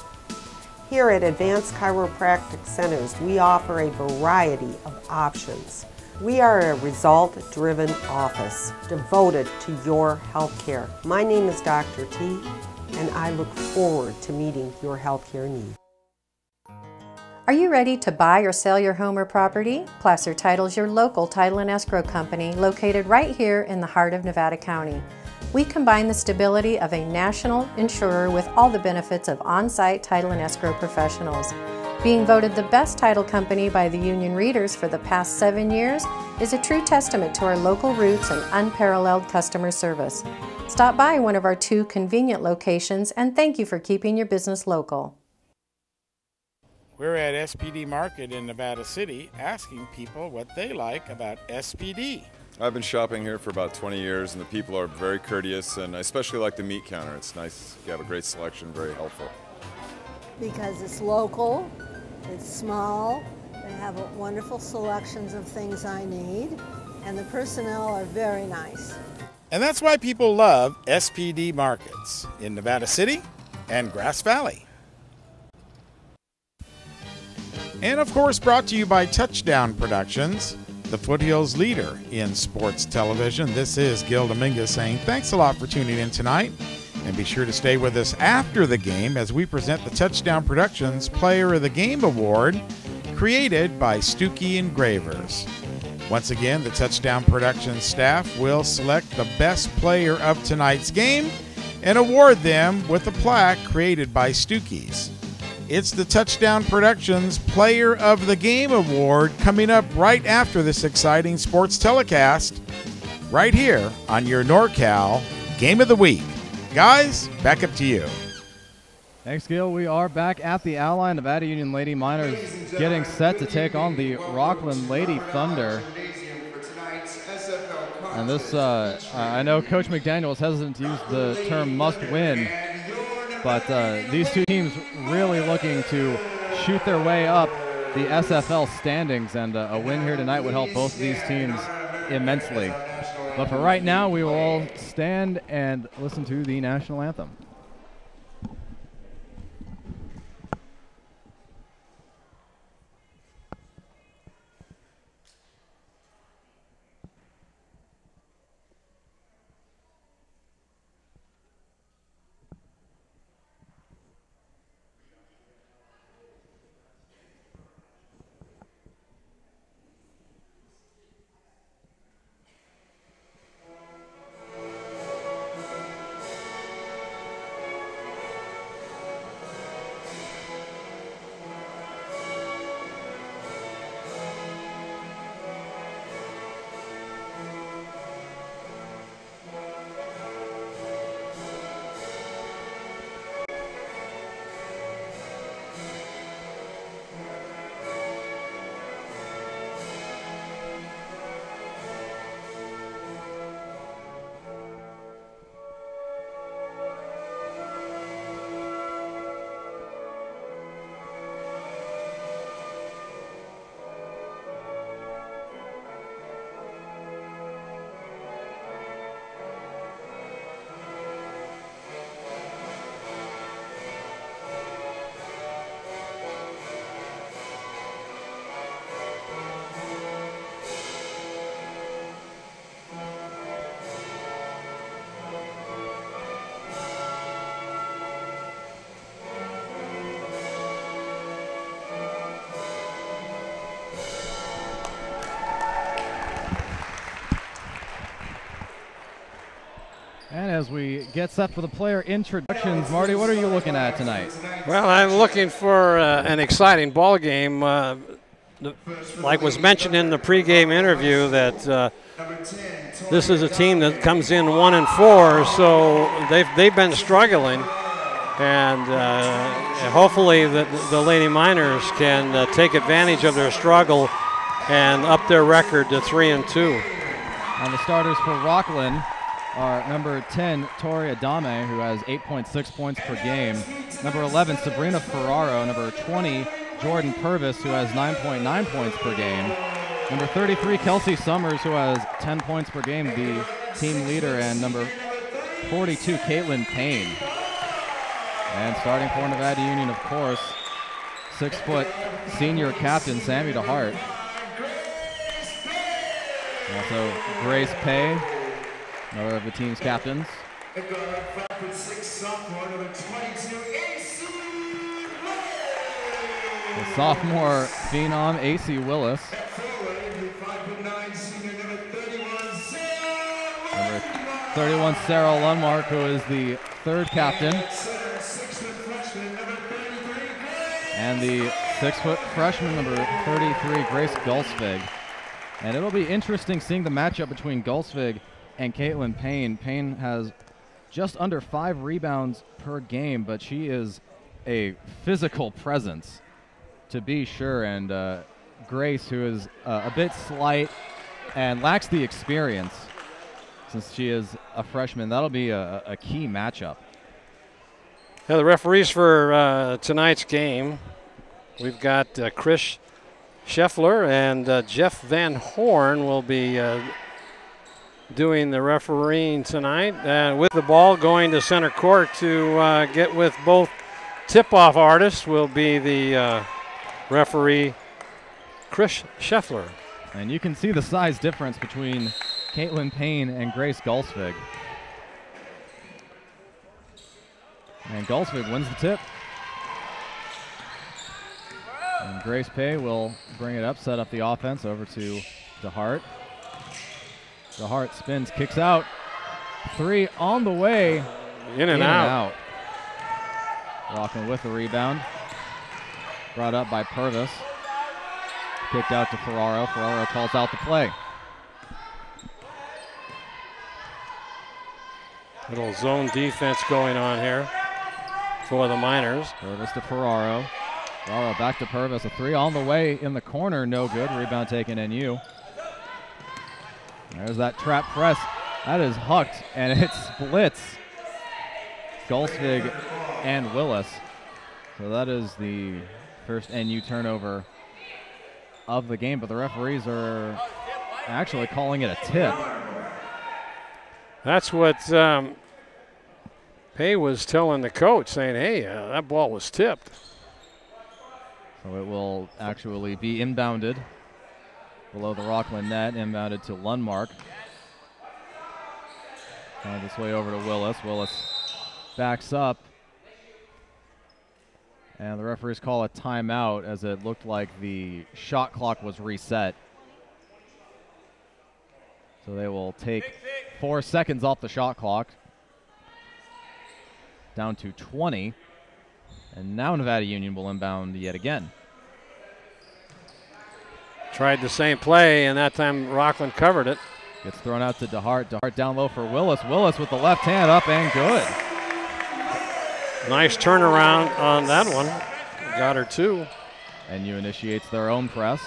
Here at Advanced Chiropractic Centers, we offer a variety of options. We are a result-driven office devoted to your health care. My name is Dr. T, and I look forward to meeting your health care needs. Are you ready to buy or sell your home or property? Placer Title's your local title and escrow company located right here in the heart of Nevada County. We combine the stability of a national insurer with all the benefits of on-site title and escrow professionals. Being voted the best title company by the union readers for the past 7 years is a true testament to our local roots and unparalleled customer service. Stop by one of our 2 convenient locations, and thank you for keeping your business local. We're at SPD Market in Nevada City asking people what they like about SPD. I've been shopping here for about 20 years, and the people are very courteous, and I especially like the meat counter. It's nice. You have a great selection, very helpful. Because it's local, it's small, they have wonderful selections of things I need, and the personnel are very nice. And that's why people love SPD Markets in Nevada City and Grass Valley. And of course, brought to you by Touchdown Productions, the Foothills leader in sports television. This is Gil Dominguez saying thanks a lot for tuning in tonight. And be sure to stay with us after the game as we present the Touchdown Productions Player of the Game Award, created by Stuckey Engravers. Once again, the Touchdown Productions staff will select the best player of tonight's game and award them with a plaque created by Stuckey's. It's the Touchdown Productions Player of the Game Award coming up right after this exciting sports telecast right here on your NorCal Game of the Week. Guys, back up to you. Thanks, Gil. We are back at the Ally. Nevada Union Lady Miners getting set to take on the Rocklin Lady Thunder. And this, I know Coach McDaniel is hesitant to use the term must win, but these two teams really looking to shoot their way up the SFL standings, and a win here tonight would help both of these teams immensely. But for right now, we will all stand and listen to the national anthem. And as we get set for the player introductions, Marty, what are you looking at tonight? Well, I'm looking for an exciting ball game. Like was mentioned in the pregame interview, that this is a team that comes in 1-4, so they've been struggling, and hopefully the Lady Miners can take advantage of their struggle and up their record to 3-2. And the starters for Rocklin are number 10, Tori Adame, who has 8.6 points per game. Number 11, Sabrina Ferraro. Number 20, Jordan Purvis, who has 9.9 points per game. Number 33, Kelsey Summers, who has 10 points per game, the team leader. And number 42, Caitlin Payne. And starting for Nevada Union, of course, 6-foot senior captain, Sammy DeHart. Also, Grace Pay, another of the team's captains. The sophomore phenom, AC Willis. Number 31, Sarah Lundmark, who is the third captain. And the 6-foot freshman, number 33, Grace Gulsvig. And it'll be interesting seeing the matchup between Gulsvig and Caitlin Payne. Payne has just under 5 rebounds per game, but she is a physical presence, to be sure. And Grace, who is a bit slight and lacks the experience since she is a freshman, that'll be a key matchup. Yeah, the referees for tonight's game, we've got Chris Scheffler and Jeff Van Horn will be doing the refereeing tonight. With the ball going to center court to get with both tip-off artists will be the referee Chris Scheffler. And you can see the size difference between Caitlin Payne and Grace Gulsvig. And Gulsvig wins the tip. And Grace Pay will bring it up, set up the offense over to DeHart. DeHart spins, kicks out. 3 on the way. In and out. Rocklin with the rebound. Brought up by Purvis. Kicked out to Ferraro. Ferraro calls out the play. Little zone defense going on here for the Miners. Purvis to Ferraro. Ferraro back to Purvis. A three on the way in the corner. No good. Rebound taken NU. There's that trap press. That is hucked, and it splits Gulsvig and Willis. So that is the first NU turnover of the game, but the referees are actually calling it a tip. That's what Pay was telling the coach, saying, hey, that ball was tipped. So it will actually be inbounded below the Rocklin net, inbounded to Lundmark. Finds its way over to Willis. Willis backs up. And the referees call a timeout as it looked like the shot clock was reset. So they will take 4 seconds off the shot clock. Down to 20. And now Nevada Union will inbound yet again. Tried the same play, and that time Rocklin covered it. Gets thrown out to DeHart. DeHart down low for Willis. Willis with the left hand up and good. Nice turnaround on that one. Got her two. NU initiates their own press.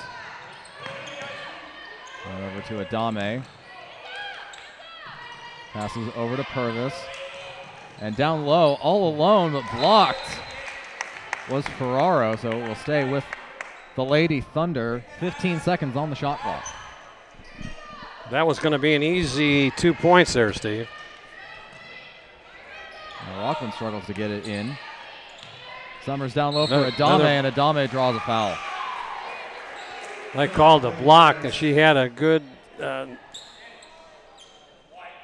And over to Adame. Passes over to Purvis. And down low, all alone, but blocked was Ferraro. So it will stay with the Lady Thunder. 15 seconds on the shot clock. That was going to be an easy 2 points there, Steve. Rocklin struggles to get it in. Summers down low for Adame, and Adame draws a foul. They called a block, and she had a good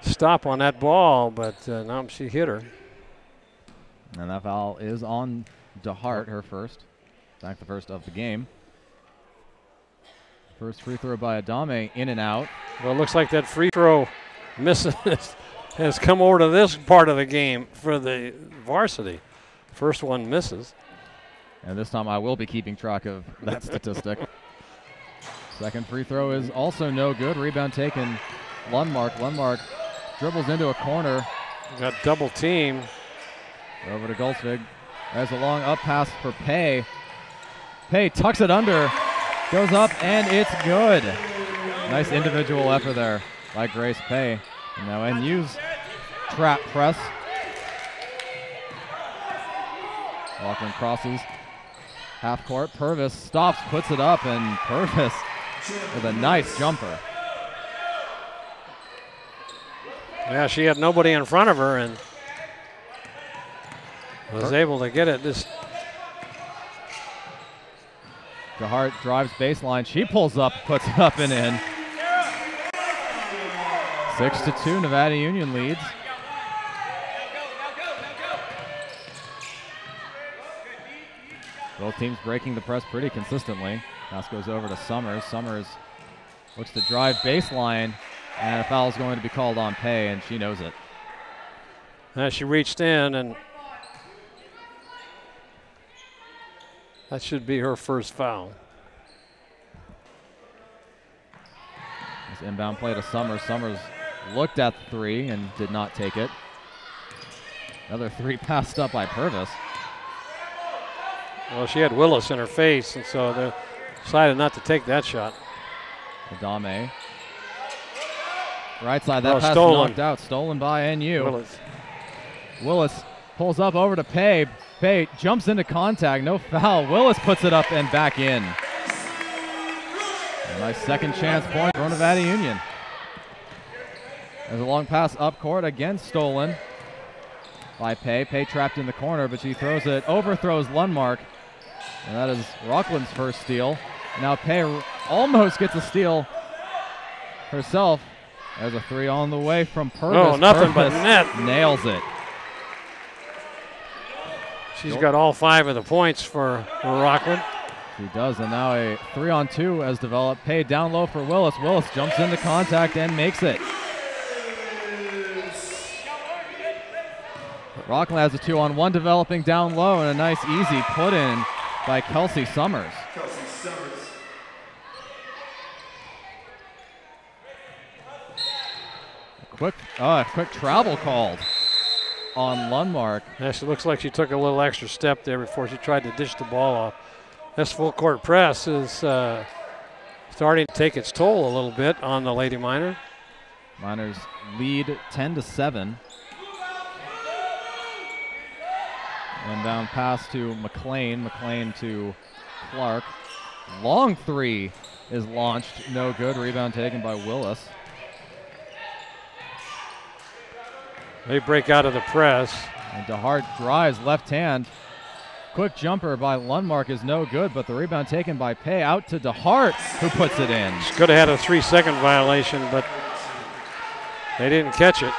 stop on that ball, but now she hit her. And that foul is on DeHart, her first. In fact, the first of the game. First free throw by Adame, in and out. Well, it looks like that free throw misses has come over to this part of the game for the varsity. First one misses. And this time I will be keeping track of that statistic. Second free throw is also no good. Rebound taken. Lundmark. Lundmark dribbles into a corner. Got double team. Over to Gulsvig. There's a long up pass for Pay. Pay tucks it under. Goes up and it's good. Nice individual effort there by Grace Pay. And now NU's trap press. Rocklin crosses half court. Purvis stops, puts it up, and Purvis with a nice jumper. Yeah, she had nobody in front of her and was able to get it. DeHart drives baseline. She pulls up, puts it up and in. 6-2, Nevada Union leads. Both teams breaking the press pretty consistently. Pass goes over to Summers. Summers looks to drive baseline, and a foul is going to be called on Pay, and she knows it. She reached in, and that should be her first foul. This inbound play to Summers. Summers looked at the three and did not take it. Another three passed up by Purvis. Well, she had Willis in her face, and so they decided not to take that shot. Adame. Right side, that pass stolen. knocked out. Stolen by NU. Willis. Willis pulls up over to Pay. Pay jumps into contact, no foul. Willis puts it up and back in. A nice second chance point for Nevada Union. There's a long pass up court, again stolen by Pay. Pay trapped in the corner, but she throws it, overthrows Lundmark. And that is Rocklin's first steal. Now Pay almost gets a steal herself. There's a three on the way from Purvis. Oh, nothing Purvis but net. Nails it. She's got all 5 of the points for Rocklin. She does, and now a 3-on-2 has developed. Pay down low for Willis. Willis jumps into contact and makes it. Rocklin has a 2-on-1 developing down low, and a nice easy put in by Kelsey Summers. A quick travel called. on Lundmark. Yeah, she looks like she took a little extra step there before she tried to dish the ball off. This full court press is starting to take its toll a little bit on the Lady Miner. Miners lead 10-7. Inbound pass to McLean. McLean to Clark. Long three is launched. No good. Rebound taken by Willis. They break out of the press. And DeHart drives left hand. Quick jumper by Lundmark is no good, but the rebound taken by Pay out to DeHart, who puts it in. She could have had a 3-second violation, but they didn't catch it.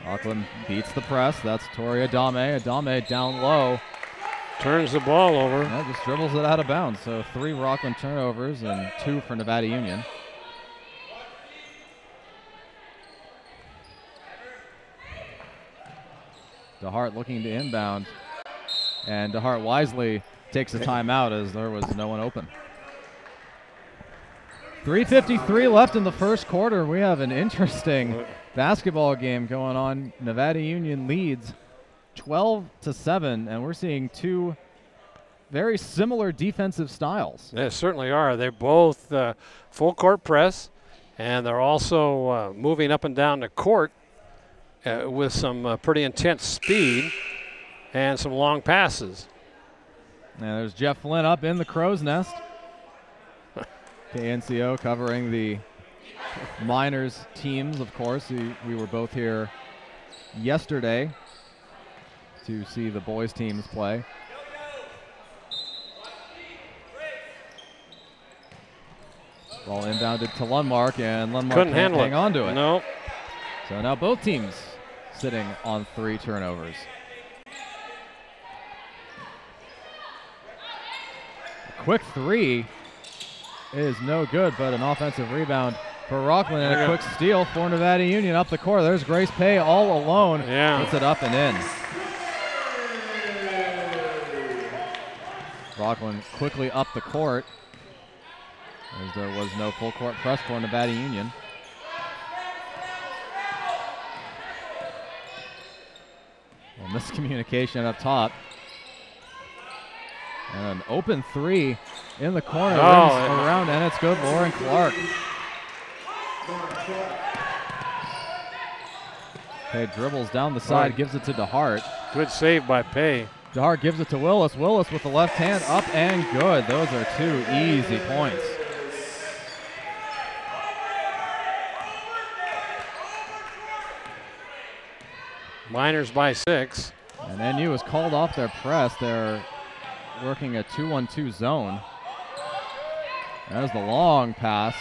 Rocklin beats the press. That's Tori Adame. Adame down low. Turns the ball over. Yeah, just dribbles it out of bounds. So 3 Rocklin turnovers and 2 for Nevada Union. DeHart looking to inbound. And DeHart wisely takes a timeout as there was no one open. 3:53 left in the first quarter. We have an interesting basketball game going on. Nevada Union leads 12-7, and we're seeing 2 very similar defensive styles. They certainly are. They're both full court press, and they're also moving up and down the court with some pretty intense speed and some long passes. And there's Jeff Flynn up in the crow's nest. KNCO covering the Miners teams, of course. We were both here yesterday to see the boys teams play. Ball inbounded to Lundmark, and Lundmark couldn't can't handle hang on to it. No. So now both teams sitting on 3 turnovers. A quick 3 is no good, but an offensive rebound for Rocklin and a quick steal for Nevada Union up the court. There's Grace Pay all alone. Yeah. Puts it up and in. Rocklin quickly up the court as there was no full court press for Nevada Union. Well, miscommunication up top. And an open 3 in the corner, rings around, and it's good. Lauren Clark. Pay dribbles down the side, gives it to DeHart. Good save by Pay. DeHart gives it to Willis. Willis with the left hand, up and good. Those are 2 easy points. Miners by 6. And NU is called off their press. They're working a 2-1-2 zone. There's the long pass.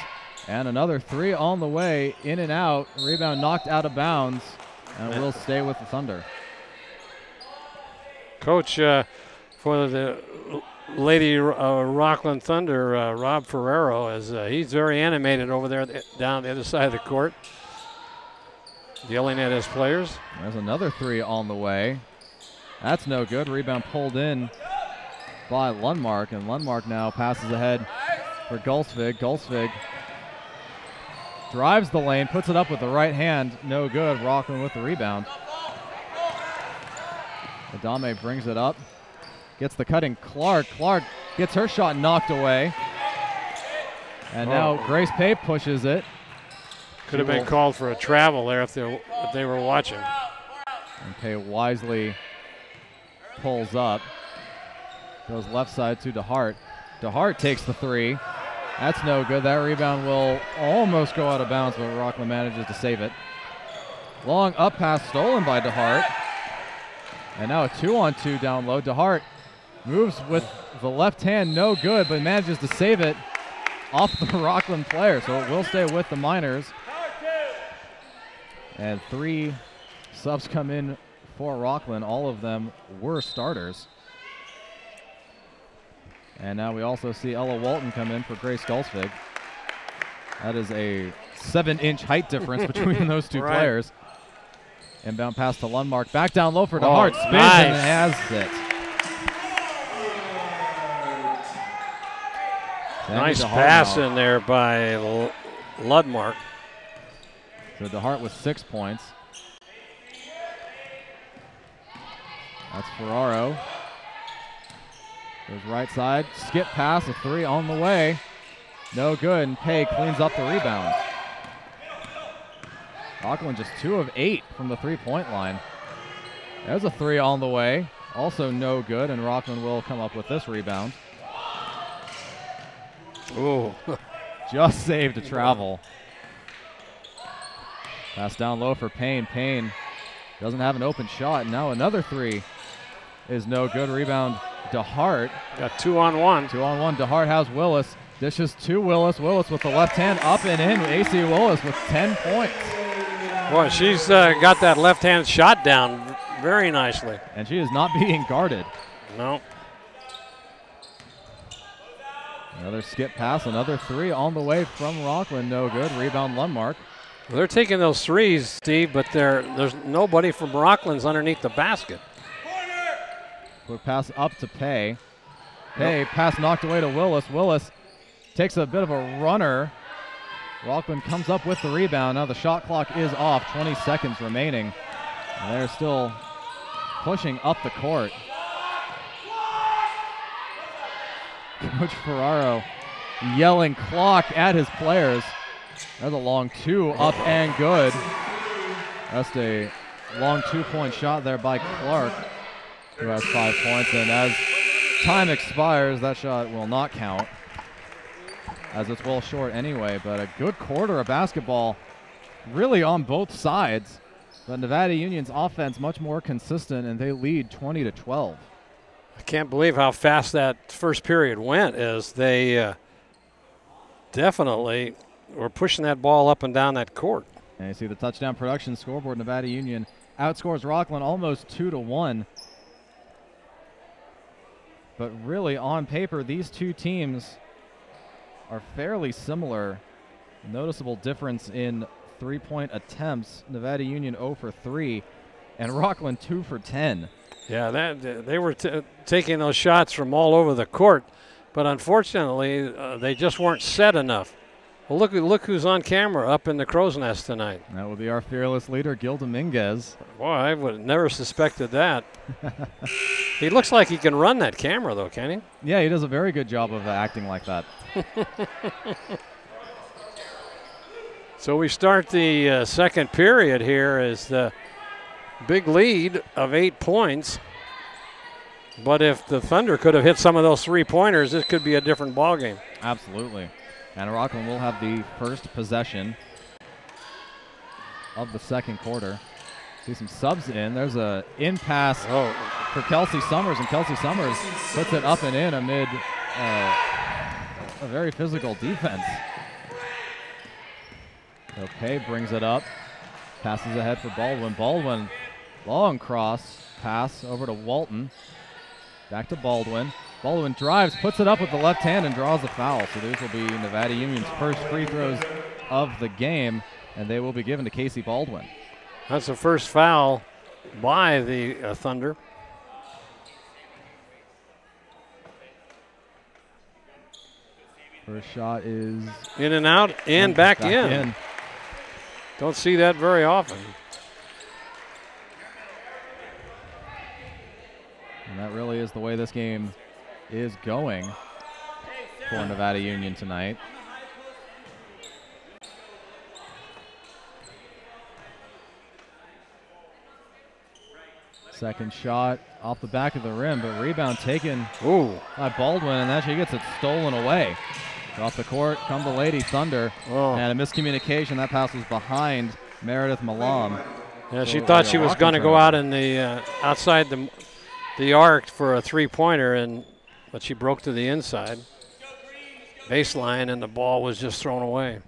And another 3 on the way, in and out. Rebound knocked out of bounds, and will stay with the Thunder. Coach for the Lady Rocklin Thunder, Rob Ferrero, he's very animated over there down the other side of the court, yelling at his players. There's another 3 on the way. That's no good. Rebound pulled in by Lundmark, and Lundmark now passes ahead for Gulsvig. Gulsvig drives the lane, puts it up with the right hand. No good. Rocklin with the rebound. Adame brings it up. Gets the cutting Clark. Clark gets her shot knocked away. And now Grace Pay pushes it. Could have been called for a travel there if they were watching. And Pay wisely pulls up. Goes left side to DeHart. DeHart takes the 3. That's no good. That rebound will almost go out of bounds, but Rocklin manages to save it. Long up pass stolen by DeHart. And now a 2-on-2 down low. DeHart moves with the left hand, no good, but manages to save it off the Rocklin player. So it will stay with the Miners. And 3 subs come in for Rocklin. All of them were starters. And now we also see Ella Walton come in for Grace Gulsvig. That is a 7-inch height difference between those 2 players. Inbound pass to Lundmark. Back down low for DeHart. Spins and has it. Nice pass in there by Ludmark. So DeHart with 6 points. That's Ferraro. Goes right side, skip pass, a 3 on the way. No good, and Pay cleans up the rebound. Rocklin just 2 of 8 from the 3-point line. There's a 3 on the way. Also no good, and Rocklin will come up with this rebound. Ooh. Just saved to travel. Pass down low for Payne. Payne doesn't have an open shot. Now another 3 is no good. Rebound DeHart. Got 2-on-1. 2-on-1. DeHart has Willis. Dishes to Willis. Willis with the left hand up and in. AC Willis with 10 points. Boy, she's got that left hand shot down very nicely. And she is not being guarded. No. Another skip pass. Another 3 on the way from Rocklin. No good. Rebound Lundmark. Well, they're taking those threes, Steve, but there's nobody from Rocklin's underneath the basket. Quick pass up to Pay. Pay, pass knocked away to Willis. Willis takes a bit of a runner. Rocklin comes up with the rebound. Now the shot clock is off, 20 seconds remaining. And they're still pushing up the court. Coach Ferraro yelling clock at his players. That's a long 2 up and good. That's a long 2-point shot there by Clark, who has 5 points. And as time expires, that shot will not count, as it's well short anyway. But a good quarter of basketball really on both sides. But Nevada Union's offense much more consistent, and they lead 20-12. I can't believe how fast that first period went, as they definitely were pushing that ball up and down that court. And you see the touchdown production scoreboard. Nevada Union outscores Rocklin almost 2-1. But really, on paper, these two teams are fairly similar. Noticeable difference in 3-point attempts. Nevada Union 0 for 3, and Rocklin 2 for 10. Yeah, they were taking those shots from all over the court, but unfortunately, they just weren't set enough. Well, look who's on camera up in the crow's nest tonight. That would be our fearless leader, Gil Dominguez. Boy, I would have never suspected that. He looks like he can run that camera, though, can he? Yeah, he does a very good job of acting like that. So we start the second period here as the big lead of 8 points. But if the Thunder could have hit some of those 3-pointers, this could be a different ballgame. Absolutely. And Rocklin will have the first possession of the second quarter. See some subs in. There's a in-pass for Kelsey Summers, and Kelsey Summers puts it up and in amid a very physical defense. Okay, brings it up. Passes ahead for Baldwin. Baldwin, long cross pass over to Walton. Back to Baldwin. Baldwin drives, puts it up with the left hand, and draws the foul. So these will be Nevada Union's first free throws of the game, and they will be given to Casey Baldwin. That's the first foul by the Thunder. First shot is in and out and back in. Don't see that very often. And that really is the way this game is going for Nevada Union tonight. Second shot off the back of the rim, but rebound taken by Baldwin, and actually gets it stolen away. Off the court come the Lady Thunder, and a miscommunication. That pass was behind Meredith Malam. Yeah, she thought she was going to go out in the outside the arc for a 3-pointer, but she broke to the inside baseline, and the ball was just thrown away.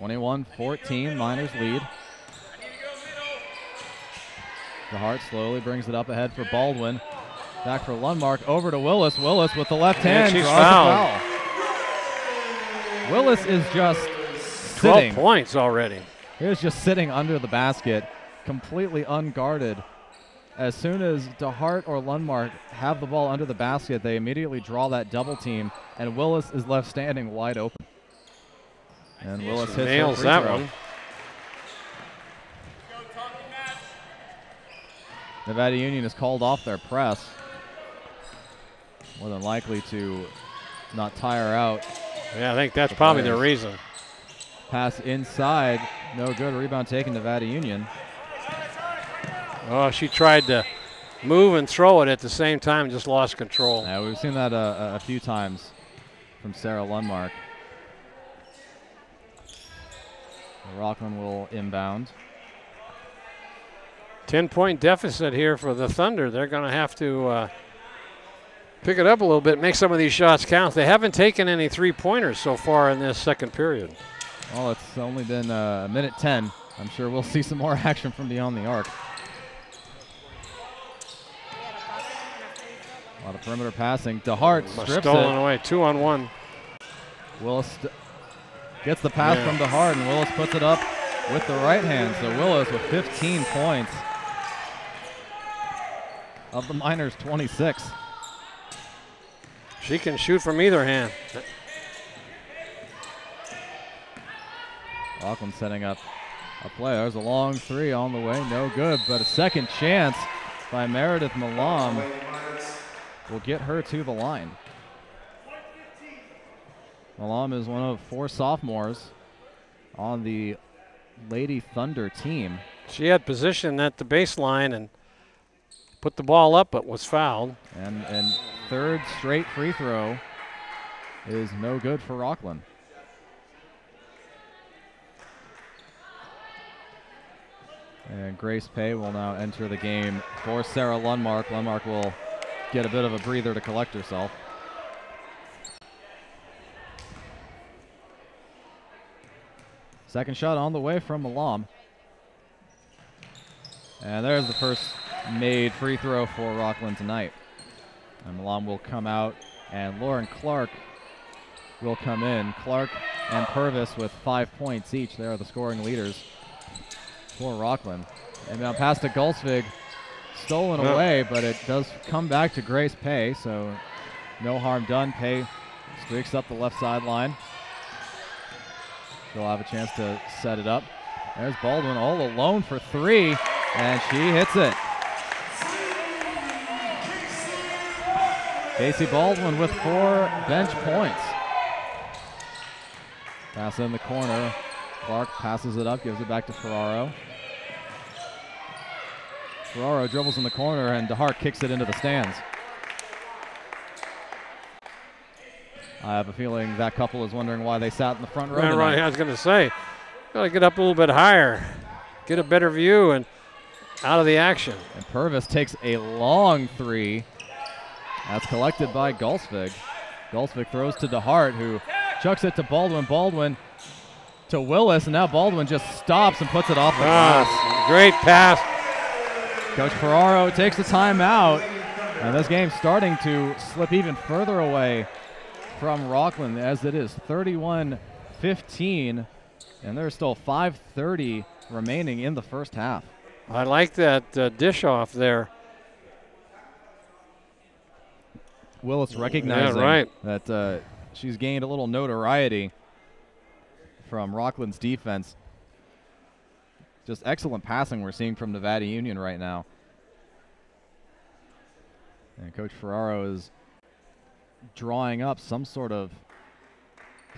21-14, Miners lead. DeHart slowly brings it up ahead for Baldwin. Back for Lundmark, over to Willis. Willis with the left hand she's draws fouled. the foul. Willis is just 12 sitting. points already. He was just sitting under the basket, completely unguarded. As soon as DeHart or Lundmark have the ball under the basket, they immediately draw that double team, and Willis is left standing wide open. And Willis hits nails free that throw. one. Nevada Union has called off their press. More than likely to not tire out. Yeah, I think that's probably the reason. Pass inside, no good. Rebound taken, Nevada Union. Oh, she tried to move and throw it at the same time, just lost control. Yeah, we've seen that a few times from Sarah Lundmark. Rocklin will inbound. 10-point deficit here for the Thunder. They're going to have to pick it up a little bit, make some of these shots count. They haven't taken any three-pointers so far in this second period. Well, it's only been a minute 10. I'm sure we'll see some more action from beyond the arc. A lot of perimeter passing. DeHart strips stolen it. away, 2-on-1. Willis gets the pass from DeHart, and Willis puts it up with the right hand. So Willis with 15 points of the Miners' 26. She can shoot from either hand. Rocklin setting up a play. There's a long three on the way, no good, but a second chance by Meredith Malam will get her to the line. Malam is one of 4 sophomores on the Lady Thunder team. She had position at the baseline and put the ball up, but was fouled. And third straight free throw is no good for Rocklin. And Grace Pay will now enter the game for Sarah Lundmark. Lundmark will get a bit of a breather to collect herself. Second shot on the way from Malam. And there's the first made free throw for Rocklin tonight. And Malam will come out, and Lauren Clark will come in. Clark and Purvis with 5 points each. They are the scoring leaders for Rocklin. And now pass to Gulsvig. Stolen away, but it does come back to Grace Pay, so no harm done. Pay streaks up the left sideline. She'll have a chance to set it up. There's Baldwin all alone for 3, and she hits it. Casey Baldwin with 4 bench points. Pass in the corner. Clark passes it up, gives it back to Ferraro. Ferraro dribbles in the corner, and DeHart kicks it into the stands. I have a feeling that couple is wondering why they sat in the front row tonight. Right, I was going to say, got to get up a little bit higher, get a better view, and out of the action. And Purvis takes a long 3. That's collected by Gulsvig. Gulsvig throws to DeHart, who chucks it to Baldwin. Baldwin to Willis, and now Baldwin just stops and puts it off the glass. Great pass. Coach Ferraro takes the timeout, and this game's starting to slip even further away from Rocklin, as it is 31-15, and there's still 5:30 remaining in the first half. I like that dish off there. Willis recognizing that she's gained a little notoriety from Rocklin's defense. Just excellent passing we're seeing from Nevada Union right now. And Coach Ferraro is drawing up some sort of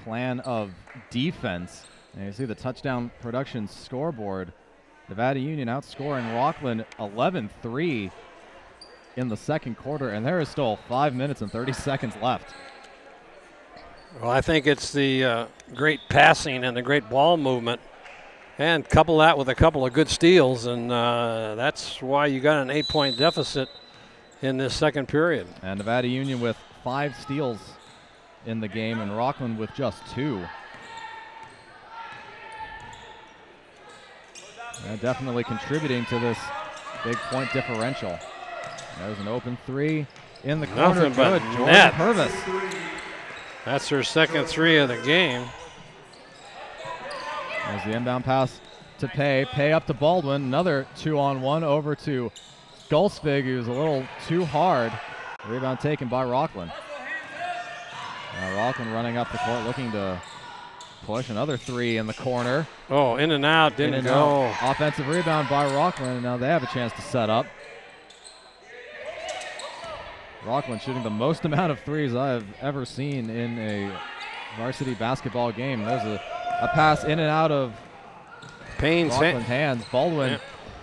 plan of defense. And you see the touchdown production scoreboard. Nevada Union outscoring Rocklin 11-3 in the second quarter, and there is still 5 minutes and 30 seconds left. Well, I think it's the great passing and the great ball movement, and couple that with a couple of good steals, and that's why you got an 8-point deficit in this second period. And Nevada Union with 5 steals in the game, and Rocklin with just 2. And definitely contributing to this big point differential. There's an open 3 in the corner. Nothing but Good. Jordan net. Purvis. That's her second 3 of the game. There's the inbound pass to Pay. Pay up to Baldwin. Another 2-on-1 over to Gulsvig, who's a little too hard. Rebound taken by Rocklin. Now Rocklin running up the court, looking to push. Another three in the corner. Oh, in and out, didn't go. Offensive rebound by Rocklin, and now they have a chance to set up. Rocklin shooting the most amount of threes I've ever seen in a varsity basketball game. There's a pass in and out of Payne's hands. Baldwin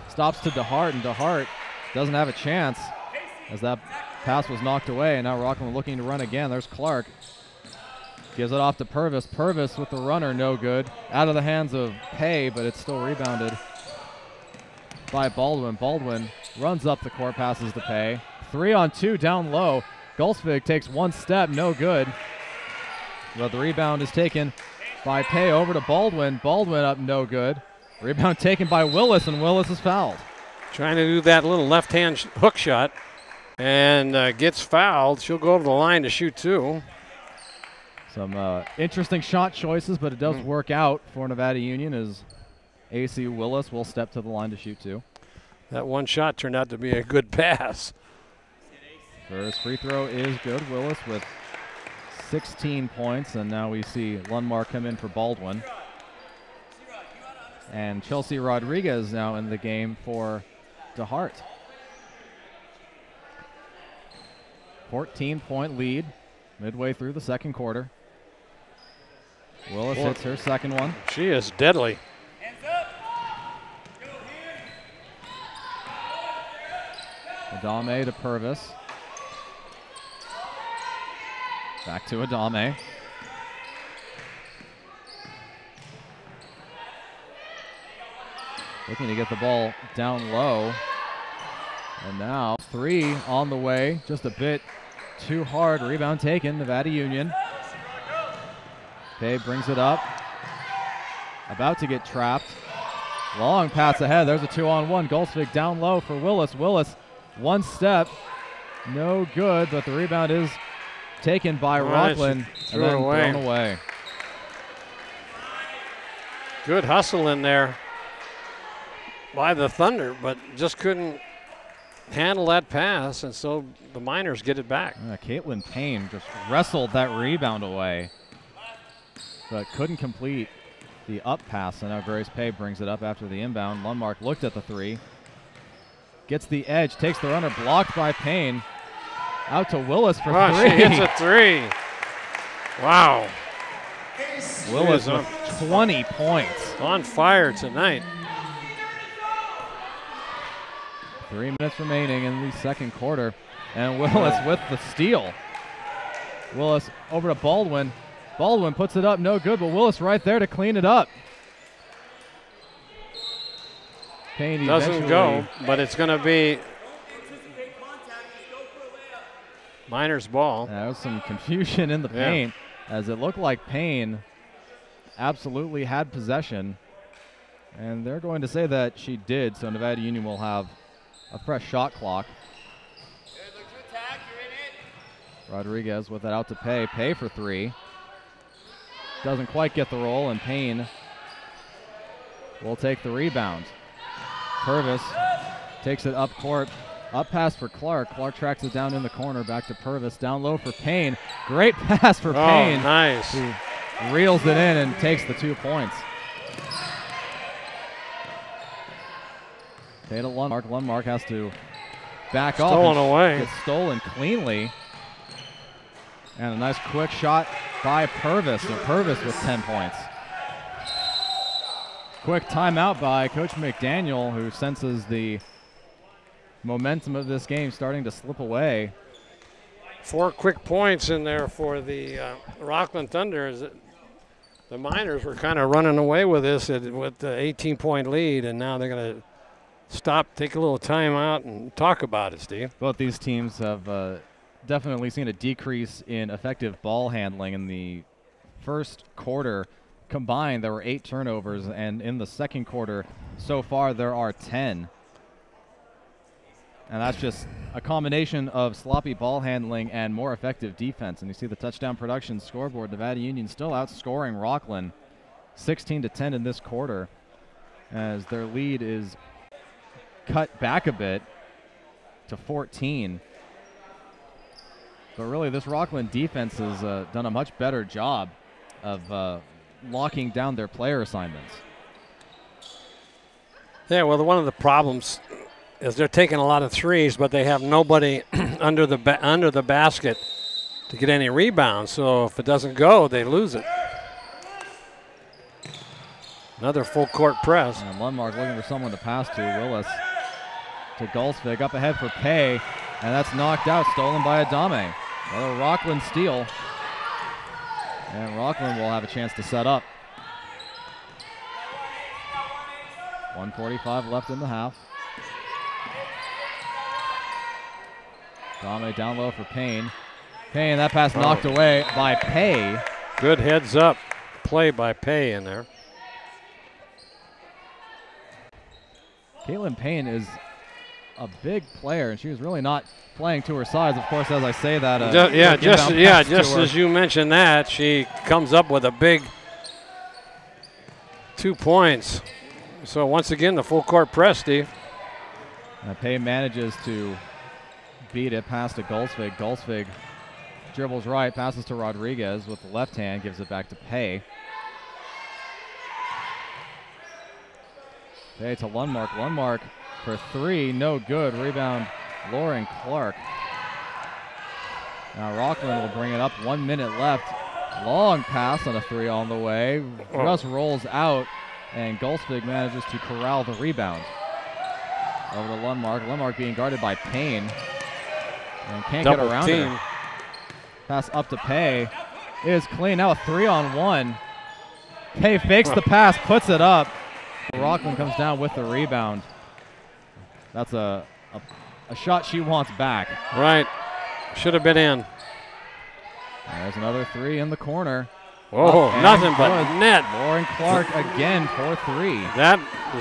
stops to DeHart, and DeHart doesn't have a chance as that pass was knocked away, and now Rocklin looking to run again. There's Clark. Gives it off to Purvis. Purvis with the runner, no good. Out of the hands of Pay, but it's still rebounded by Baldwin. Baldwin runs up the court, passes to Pay. 3-on-2 down low. Gulsvig takes one step, no good. But the rebound is taken by Pay over to Baldwin. Baldwin up, no good. Rebound taken by Willis, and Willis is fouled. Trying to do that little left-hand hook shot and gets fouled. She'll go to the line to shoot two. Some interesting shot choices, but it does work out for Nevada Union as AC Willis will step to the line to shoot two. That one shot turned out to be a good pass. First free throw is good. Willis with 16 points, and now we see Lundmark come in for Baldwin. And Chelsea Rodriguez now in the game for DeHart. 14-point lead midway through the second quarter. Willis hits her second one. She is deadly. Adame to Purvis. Back to Adame. Looking to get the ball down low. And now three on the way. Just a bit too hard. Rebound taken. Nevada Union. Pay brings it up. About to get trapped. Long pass ahead. There's a 2-on-1. Gulsvig down low for Willis. Willis, one step. No good, but the rebound is taken by Rocklin and then thrown away. Good hustle in there by the Thunder, but just couldn't handle that pass, and so the Miners get it back. Caitlin Payne just wrestled that rebound away, but couldn't complete the up pass, and now Grace Pay brings it up after the inbound. Lundmark looked at the three. Gets the edge, takes the runner, blocked by Payne. Out to Willis for three. She hits a three. Wow. Willis with 20 points. On fire tonight. 3 minutes remaining in the second quarter. And Willis with the steal. Willis over to Baldwin. Baldwin puts it up, no good, but Willis right there to clean it up. Payne doesn't go, but it's going to be Miners' ball. There was some confusion in the paint as it looked like Payne absolutely had possession. And they're going to say that she did, so Nevada Union will have a fresh shot clock. Rodriguez with it out to Pay. Pay for three. Doesn't quite get the roll, and Payne will take the rebound. Purvis takes it up court. Up pass for Clark. Clark tracks it down in the corner. Back to Purvis. Down low for Payne. Great pass for Payne. Oh, nice. Who reels it in and takes the 2 points. Tatum Lundmark. Lundmark has to back off. Stolen away. Gets stolen cleanly. And a nice quick shot by Purvis. So Purvis with 10 points. Quick timeout by Coach McDaniel, who senses the momentum of this game starting to slip away. 4 quick points in there for the Rocklin Thunder. The Miners were kind of running away with this with the 18-point lead, and now they're going to stop, take a little time out, and talk about it, Steve. Both these teams have definitely seen a decrease in effective ball handling. In the first quarter combined, there were 8 turnovers, and in the second quarter so far there are 10. And that's just a combination of sloppy ball handling and more effective defense. And you see the touchdown production scoreboard. Nevada Union still outscoring Rocklin 16-10 in this quarter, as their lead is cut back a bit to 14. But really, this Rocklin defense has done a much better job of locking down their player assignments. Yeah, well, one of the problems is they're taking a lot of threes, but they have nobody under the basket to get any rebounds. So if it doesn't go, they lose it. Another full court press. And Lundmark looking for someone to pass to. Willis to Gulsvik, up ahead for Pay, and that's knocked out, stolen by Adame. Another Rocklin steal. And Rocklin will have a chance to set up. 1:45 left in the half. Adame down low for Payne. Payne, that pass knocked away by Pay. Good heads up play by Pay in there. Caitlin Payne is a big player, and she was really not playing to her size. Of course, as I say that, just as you mentioned that, she comes up with a big 2 points. So once again, the full court press, Steve. Payne manages to beat it, pass to Gulsvik. Gulsvik dribbles right, passes to Rodriguez with the left hand, gives it back to Pay. Pay to Lundmark. Lundmark for three, no good. Rebound, Lauren Clark. Now Rocklin will bring it up, 1 minute left. Long pass on a three on the way. Just rolls out, and Gulsvik manages to corral the rebound. Over to Lundmark. Lundmark being guarded by Payne. And can't get around her. Pass up to Pay. It is clean. Now a 3-on-1. Pay fakes the pass, puts it up. Rocklin comes down with the rebound. That's a shot she wants back. Right. Should have been in. There's another three in the corner. Oh, nothing but net. Lauren Clark again for three.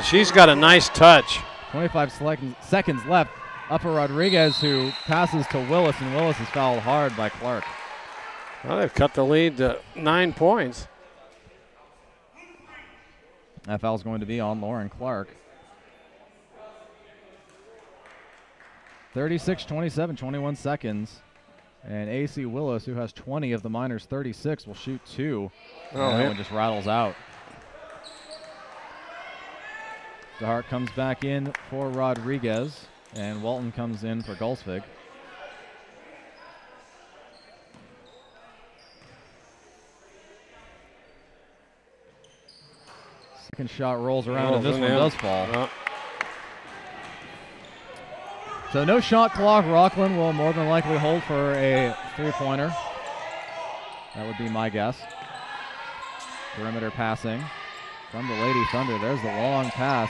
She's got a nice touch. 25 seconds left. Up for Rodriguez, who passes to Willis, and Willis is fouled hard by Clark. Well, they've cut the lead to 9 points. That foul's going to be on Lauren Clark. 36-27, 21 seconds. And AC Willis, who has 20 of the Miners' 36, will shoot two. And that one just rattles out. DeHart comes back in for Rodriguez, and Walton comes in for Gulsvik. Second shot rolls around, and this one does fall. So no shot clock. Rocklin will more than likely hold for a three-pointer. That would be my guess. Perimeter passing from the Lady Thunder. There's the long pass.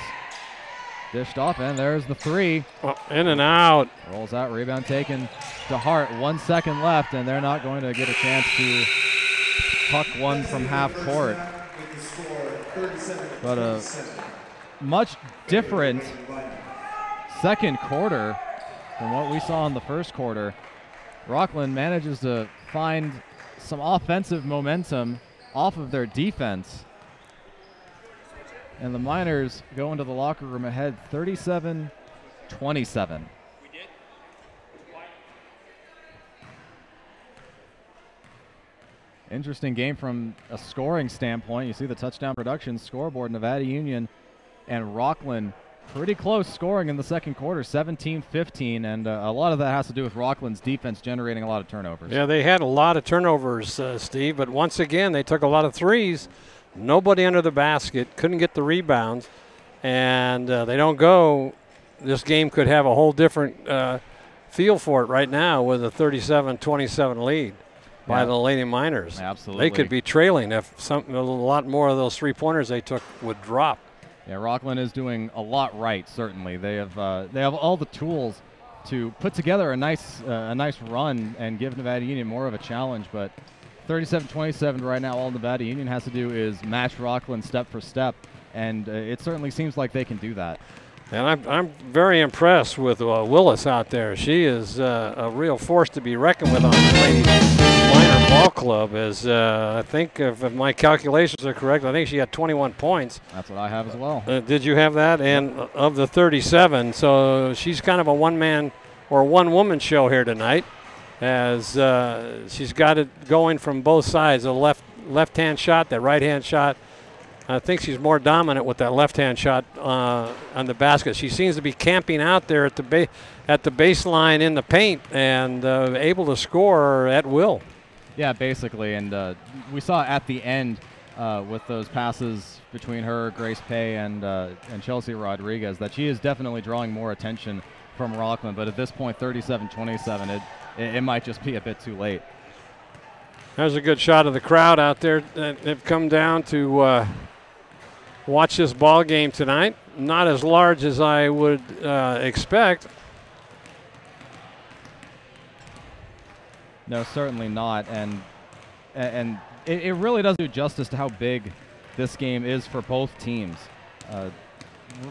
Dished off, and there's the three. In and out. Rolls out, rebound taken to Hart. 1 second left, and they're not going to get a chance to puck one from half court. But a much different second quarter from what we saw in the first quarter. Rocklin manages to find some offensive momentum off of their defense. And the Miners go into the locker room ahead 37-27. Interesting game from a scoring standpoint. You see the touchdown production scoreboard. Nevada Union and Rocklin pretty close scoring in the second quarter, 17-15, and a lot of that has to do with Rocklin's defense generating a lot of turnovers. Yeah, they had a lot of turnovers, Steve, but once again, they took a lot of threes. Nobody under the basket, couldn't get the rebounds, and they don't go. This game could have a whole different feel for it right now with a 37-27 lead by the Lady Miners. Absolutely. They could be trailing if a lot more of those three-pointers they took would drop. Yeah, Rocklin is doing a lot right, certainly. They have all the tools to put together a nice run and give Nevada Union more of a challenge, but 37-27 right now, all Nevada Union has to do is match Rocklin step for step, and it certainly seems like they can do that. And I'm very impressed with Willis out there. She is a real force to be reckoned with on the Lady Miner Ball Club. As I think, if my calculations are correct, I think she had 21 points. That's what I have as well. Did you have that? And of the 37, so she's kind of a one-man or one-woman show here tonight, as she's got it going from both sides, the left left-hand shot, that right-hand shot. I think she's more dominant with that left-hand shot on the basket. She seems to be camping out there at the baseline in the paint and able to score at will. Yeah, basically, and we saw at the end with those passes between her, Grace Pay, and Chelsea Rodriguez that she is definitely drawing more attention from Rocklin. But at this point, 37-27, it might just be a bit too late. There's a good shot of the crowd out there that have come down to watch this ball game tonight. Not as large as I would expect. No, certainly not, and it really doesn't do justice to how big this game is for both teams.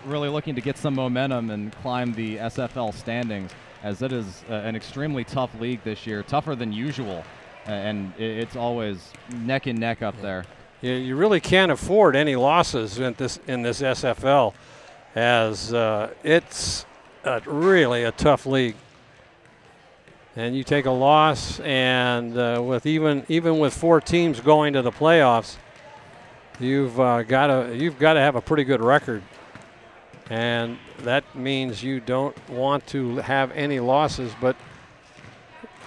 Really looking to get some momentum and climb the SFL standings, as it is an extremely tough league this year, tougher than usual, and it's always neck and neck up there. You really can't afford any losses in this SFL, as it's really a tough league. And you take a loss, and with even with 4 teams going to the playoffs, you've got to have a pretty good record, and that means you don't want to have any losses. But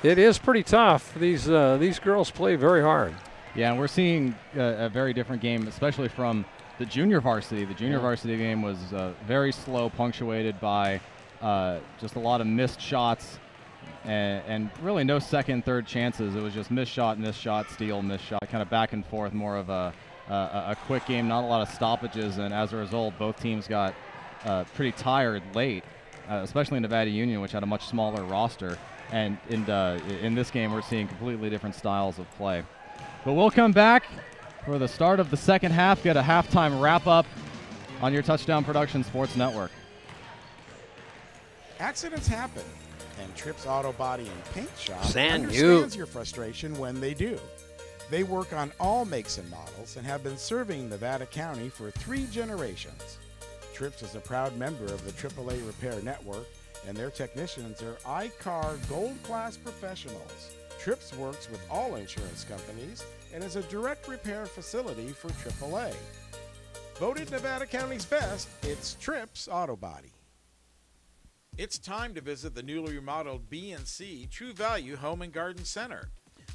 it is pretty tough. These girls play very hard. Yeah, and we're seeing a very different game, especially from the junior varsity. The junior varsity game was very slow, punctuated by just a lot of missed shots. And really no second, third chances. It was just missed shot, steal, missed shot, kind of back and forth, more of a quick game, not a lot of stoppages. And as a result, both teams got pretty tired late, especially Nevada Union, which had a much smaller roster. And in this game, we're seeing completely different styles of play. But we'll come back for the start of the second half, get a halftime wrap-up on your Touchdown Production Sports Network. Accidents happen, and Trips Auto Body and Paint Shop understands your frustration when they do. They work on all makes and models and have been serving Nevada County for 3 generations. Trips is a proud member of the AAA Repair Network, and their technicians are I-CAR Gold Class professionals. Trips works with all insurance companies and is a direct repair facility for AAA. Voted Nevada County's best, it's Trips Auto Body. It's time to visit the newly remodeled B&C True Value Home and Garden Center.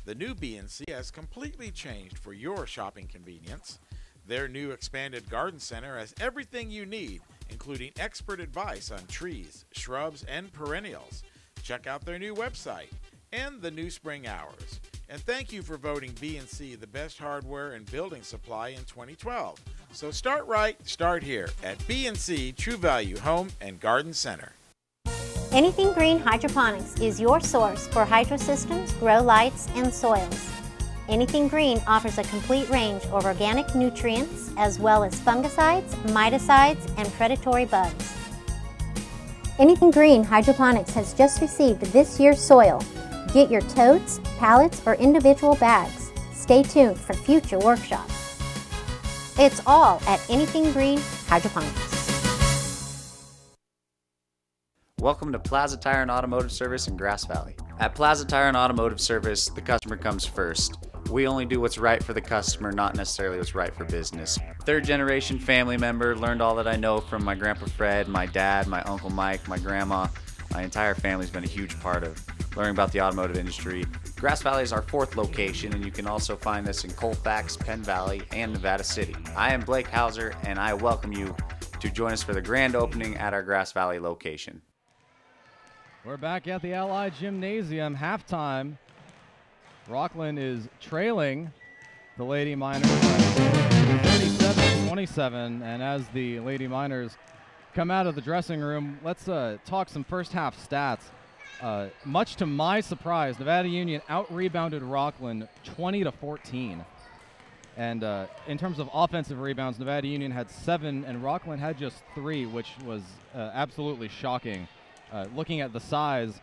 The new B&C has completely changed for your shopping convenience. Their new expanded garden center has everything you need, including expert advice on trees, shrubs, and perennials. Check out their new website and the new spring hours. And thank you for voting B&C the best hardware and building supply in 2012. So start right, start here at B&C True Value Home and Garden Center. Anything Green Hydroponics is your source for hydro systems, grow lights, and soils. Anything Green offers a complete range of organic nutrients as well as fungicides, miticides, and predatory bugs. Anything Green Hydroponics has just received this year's soil. Get your totes, pallets, or individual bags. Stay tuned for future workshops. It's all at Anything Green Hydroponics. Welcome to Plaza Tire and Automotive Service in Grass Valley. At Plaza Tire and Automotive Service, the customer comes first. We only do what's right for the customer, not necessarily what's right for business. 3rd generation family member, learned all that I know from my Grandpa Fred, my dad, my Uncle Mike, my grandma. My entire family's been a huge part of learning about the automotive industry. Grass Valley is our 4th location, and you can also find us in Colfax, Penn Valley, and Nevada City. I am Blake Hauser, and I welcome you to join us for the grand opening at our Grass Valley location. We're back at the Ali Gymnasium, halftime. Rocklin is trailing the Lady Miners 37-27, and as the Lady Miners come out of the dressing room, let's talk some first half stats. Much to my surprise, Nevada Union out-rebounded Rocklin 20-14. And in terms of offensive rebounds, Nevada Union had 7, and Rocklin had just 3, which was absolutely shocking. Looking at the size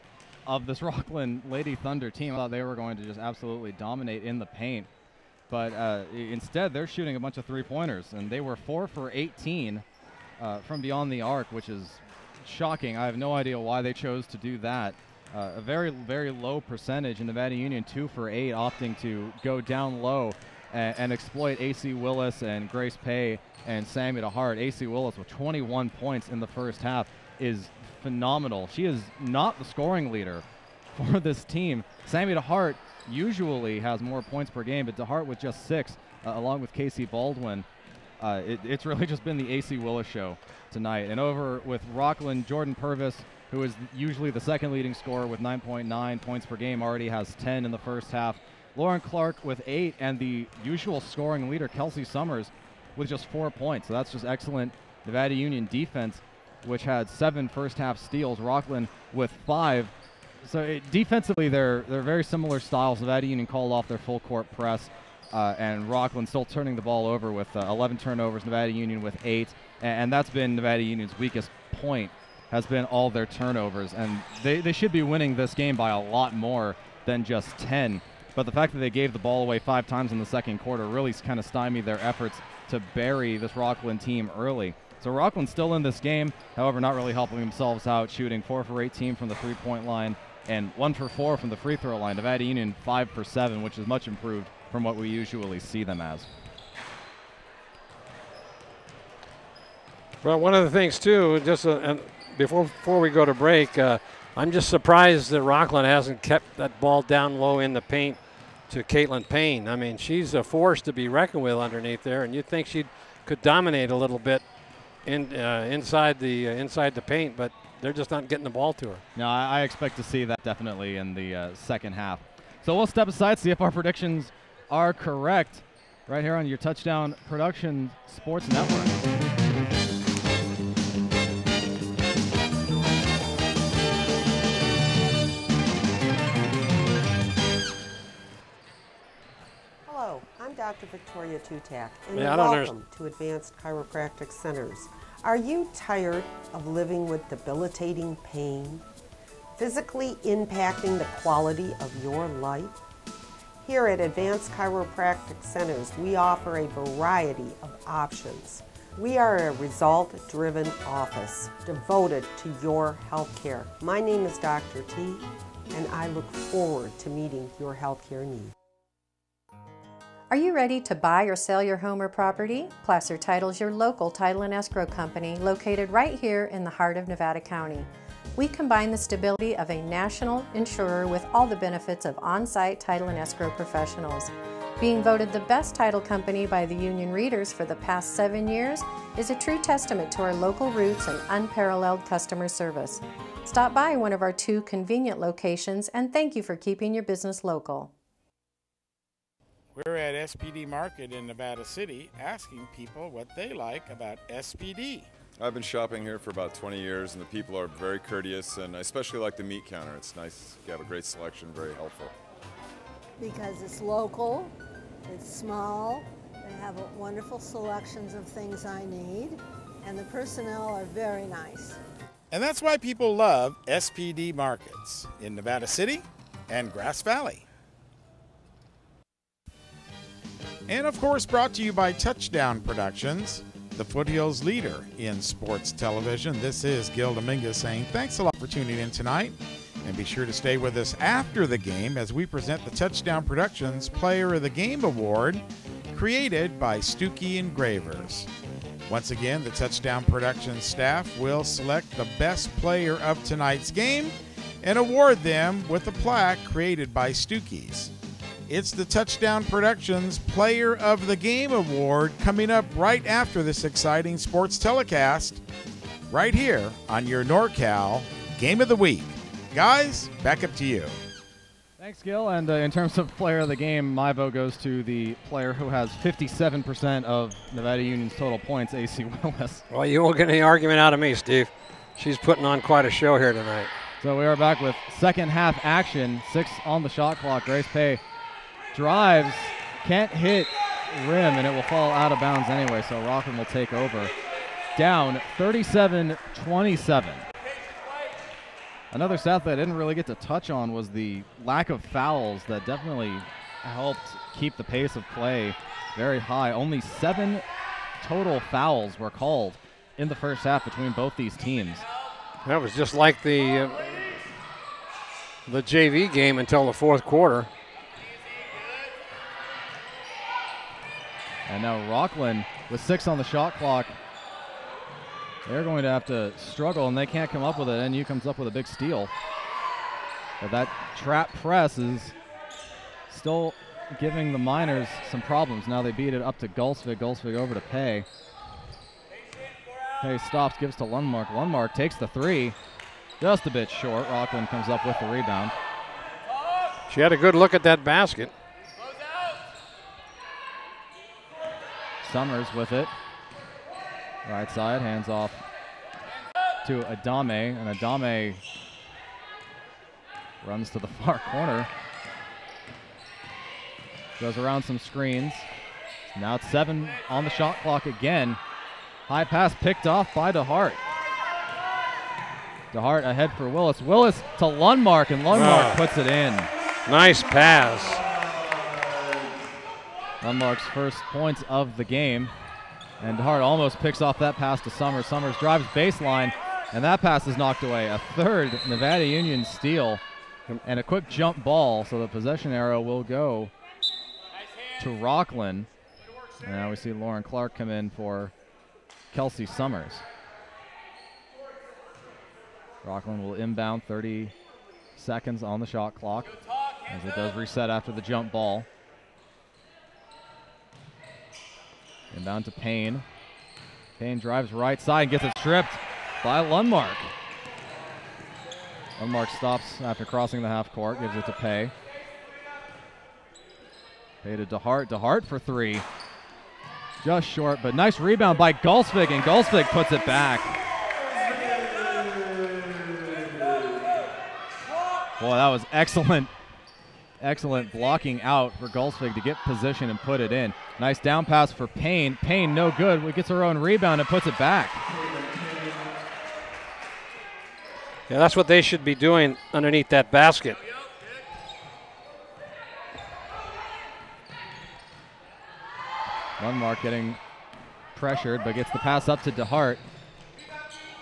of this Rocklin Lady Thunder team, I thought they were going to just absolutely dominate in the paint. But instead, they're shooting a bunch of 3-pointers, and they were 4 for 18 from beyond the arc, which is shocking. I have no idea why they chose to do that. A very, very low percentage, in Nevada Union 2 for 8, opting to go down low and exploit AC Willis and Grace Pay and Sammy DeHart. AC Willis with 21 points in the first half is phenomenal. She is not the scoring leader for this team. Sammy DeHart usually has more points per game, but DeHart with just 6, along with Casey Baldwin. It's really just been the AC Willis show tonight. And over with Rocklin, Jordan Purvis, who is usually the second leading scorer with 9.9 points per game, already has 10 in the first half. Lauren Clark with 8, and the usual scoring leader, Kelsey Summers, with just 4 points. So that's just excellent Nevada Union defense, which had 7 first-half steals. Rocklin with 5. So defensively, they're very similar styles. Nevada Union called off their full-court press, and Rocklin still turning the ball over with 11 turnovers. Nevada Union with 8, and that's been Nevada Union's weakest point, has been all their turnovers. And they should be winning this game by a lot more than just 10. But the fact that they gave the ball away 5 times in the second quarter really kind of stymied their efforts to bury this Rocklin team early. So Rocklin's still in this game, however, not really helping themselves out, shooting 4 for 18 from the three-point line and 1 for 4 from the free throw line. Nevada Union 5 for 7, which is much improved from what we usually see them as. Well, one of the things, too, just before we go to break, I'm just surprised that Rocklin hasn't kept that ball down low in the paint to Caitlin Payne. I mean, she's a force to be reckoned with underneath there, and you'd think she could dominate a little bit inside the paint, but they're just not getting the ball to her. No, I expect to see that definitely in the second half. So we'll step aside, see if our predictions are correct right here on your Touchdown Production Sports Network. Hello, I'm Dr. Victoria Tutak, and Yeah, welcome to Advanced Chiropractic Centers. Are you tired of living with debilitating pain, physically impacting the quality of your life? Here at Advanced Chiropractic Centers, we offer a variety of options. We are a result-driven office devoted to your health care. My name is Dr. T, and I look forward to meeting your health care needs. Are you ready to buy or sell your home or property? Placer Title's your local title and escrow company located right here in the heart of Nevada County. We combine the stability of a national insurer with all the benefits of on-site title and escrow professionals. Being voted the best title company by the union readers for the past 7 years is a true testament to our local roots and unparalleled customer service. Stop by one of our 2 convenient locations, and thank you for keeping your business local. We're at SPD Market in Nevada City asking people what they like about SPD. I've been shopping here for about 20 years, and the people are very courteous, and I especially like the meat counter. It's nice. You have a great selection, very helpful. Because it's local, it's small, they have wonderful selections of things I need, and the personnel are very nice. And that's why people love SPD Markets in Nevada City and Grass Valley. And of course, brought to you by Touchdown Productions, the Foothills leader in sports television. This is Gil Dominguez saying thanks a lot for tuning in tonight. And be sure to stay with us after the game as we present the Touchdown Productions Player of the Game Award, created by Stuckey Engravers. Once again, the Touchdown Productions staff will select the best player of tonight's game and award them with a plaque created by Stuckey's. It's the Touchdown Productions Player of the Game Award coming up right after this exciting sports telecast, right here on your NorCal Game of the Week. Guys, back up to you. Thanks, Gil. And in terms of player of the game, my vote goes to the player who has 57% of Nevada Union's total points, AC Willis. Well, you won't get any argument out of me, Steve. She's putting on quite a show here tonight. So we are back with second half action. 6 on the shot clock. Grace Pay drives, can't hit rim, and it will fall out of bounds anyway, so Rocklin will take over. Down 37-27. Another stat that I didn't really get to touch on was the lack of fouls that definitely helped keep the pace of play very high. Only 7 total fouls were called in the first half between both these teams. That was just like the JV game until the fourth quarter. And now Rocklin with 6 on the shot clock. They're going to have to struggle, and they can't come up with it. NU comes up with a big steal. But that trap press is still giving the Miners some problems. Now they beat it up to Gulsvik. Gulsvik over to Pay. Pay stops, gives to Lundmark. Lundmark takes the 3. Just a bit short. Rocklin comes up with the rebound. She had a good look at that basket. Summers with it. Right side, hands off to Adame, and Adame runs to the far corner. Goes around some screens. Now it's 7 on the shot clock again. High pass picked off by DeHart. DeHart ahead for Willis. Willis to Lundmark, and Lundmark puts it in. Nice pass. Lundmark's first points of the game. And DeHart almost picks off that pass to Summers. Summers drives baseline, and that pass is knocked away. A third Nevada Union steal and a quick jump ball, so the possession arrow will go to Rocklin. And now we see Lauren Clark come in for Kelsey Summers. Rocklin will inbound, 30 seconds on the shot clock as it does reset after the jump ball. Inbound to Payne. Payne drives right side and gets it stripped by Lundmark. Lundmark stops after crossing the half court, gives it to Pay. Pay to DeHart. DeHart for 3. Just short, but nice rebound by Gulsvik, and Gulsvik puts it back. Boy, that was excellent. Excellent blocking out for Gulsvik to get position and put it in. Nice down pass for Payne. Payne no good. He gets her own rebound and puts it back. Yeah, that's what they should be doing underneath that basket. Lundmark getting pressured, but gets the pass up to DeHart.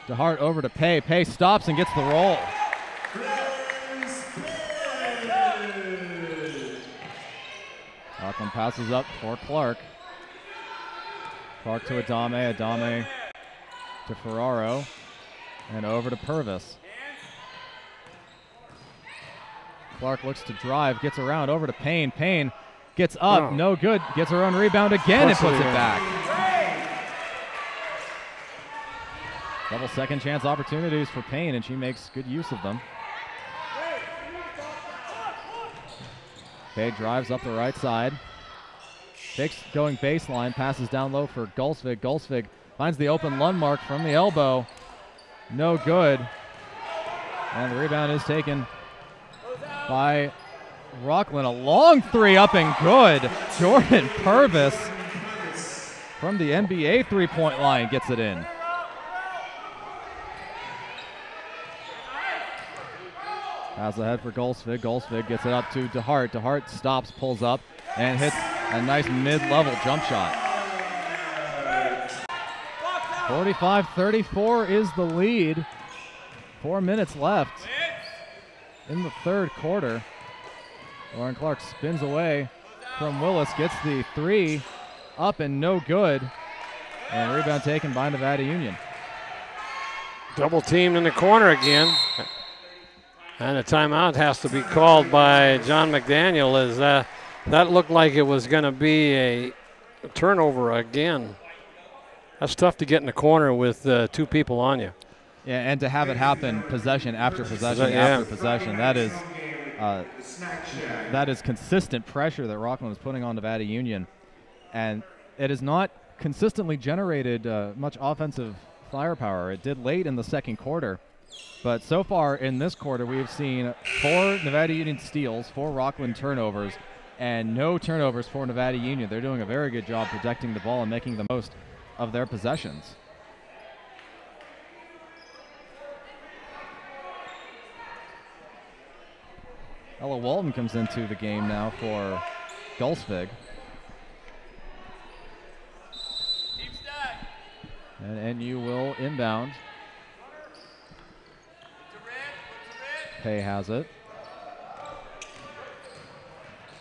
DeHart over to Pay. Pay stops and gets the roll. Rocklin passes up for Clark. Clark to Adame. Adame to Ferraro. And over to Purvis. Clark looks to drive, gets around over to Payne. Payne gets up, no good. Gets her own rebound again and puts it back. Double second chance opportunities for Payne, and she makes good use of them. Pay drives up the right side. Takes going baseline, passes down low for Gulsvik. Gulsvik finds the open Lundmark from the elbow. No good. And the rebound is taken by Rocklin. A long 3 up and good. Jordan Purvis from the NBA three-point line gets it in. Pass ahead for Gulsvik. Gulsvik gets it up to DeHart. DeHart stops, pulls up, and hits a nice mid-level jump shot. 45-34 is the lead. 4 minutes left in the third quarter. Lauren Clark spins away from Willis, gets the 3 up and no good. And rebound taken by Nevada Union. Double teamed in the corner again. And a timeout has to be called by John McDaniel, as that looked like it was going to be a turnover again. That's tough to get in the corner with 2 people on you. Yeah, and to have it happen possession after possession after possession, that is consistent pressure that Rocklin is putting on Nevada Union. And it has not consistently generated much offensive firepower. It did late in the second quarter. But so far in this quarter, we have seen 4 Nevada Union steals, 4 Rocklin turnovers, and no turnovers for Nevada Union. They're doing a very good job protecting the ball and making the most of their possessions. Ella Walton comes into the game now for Gulsvik. And NU will inbound. Pay has it.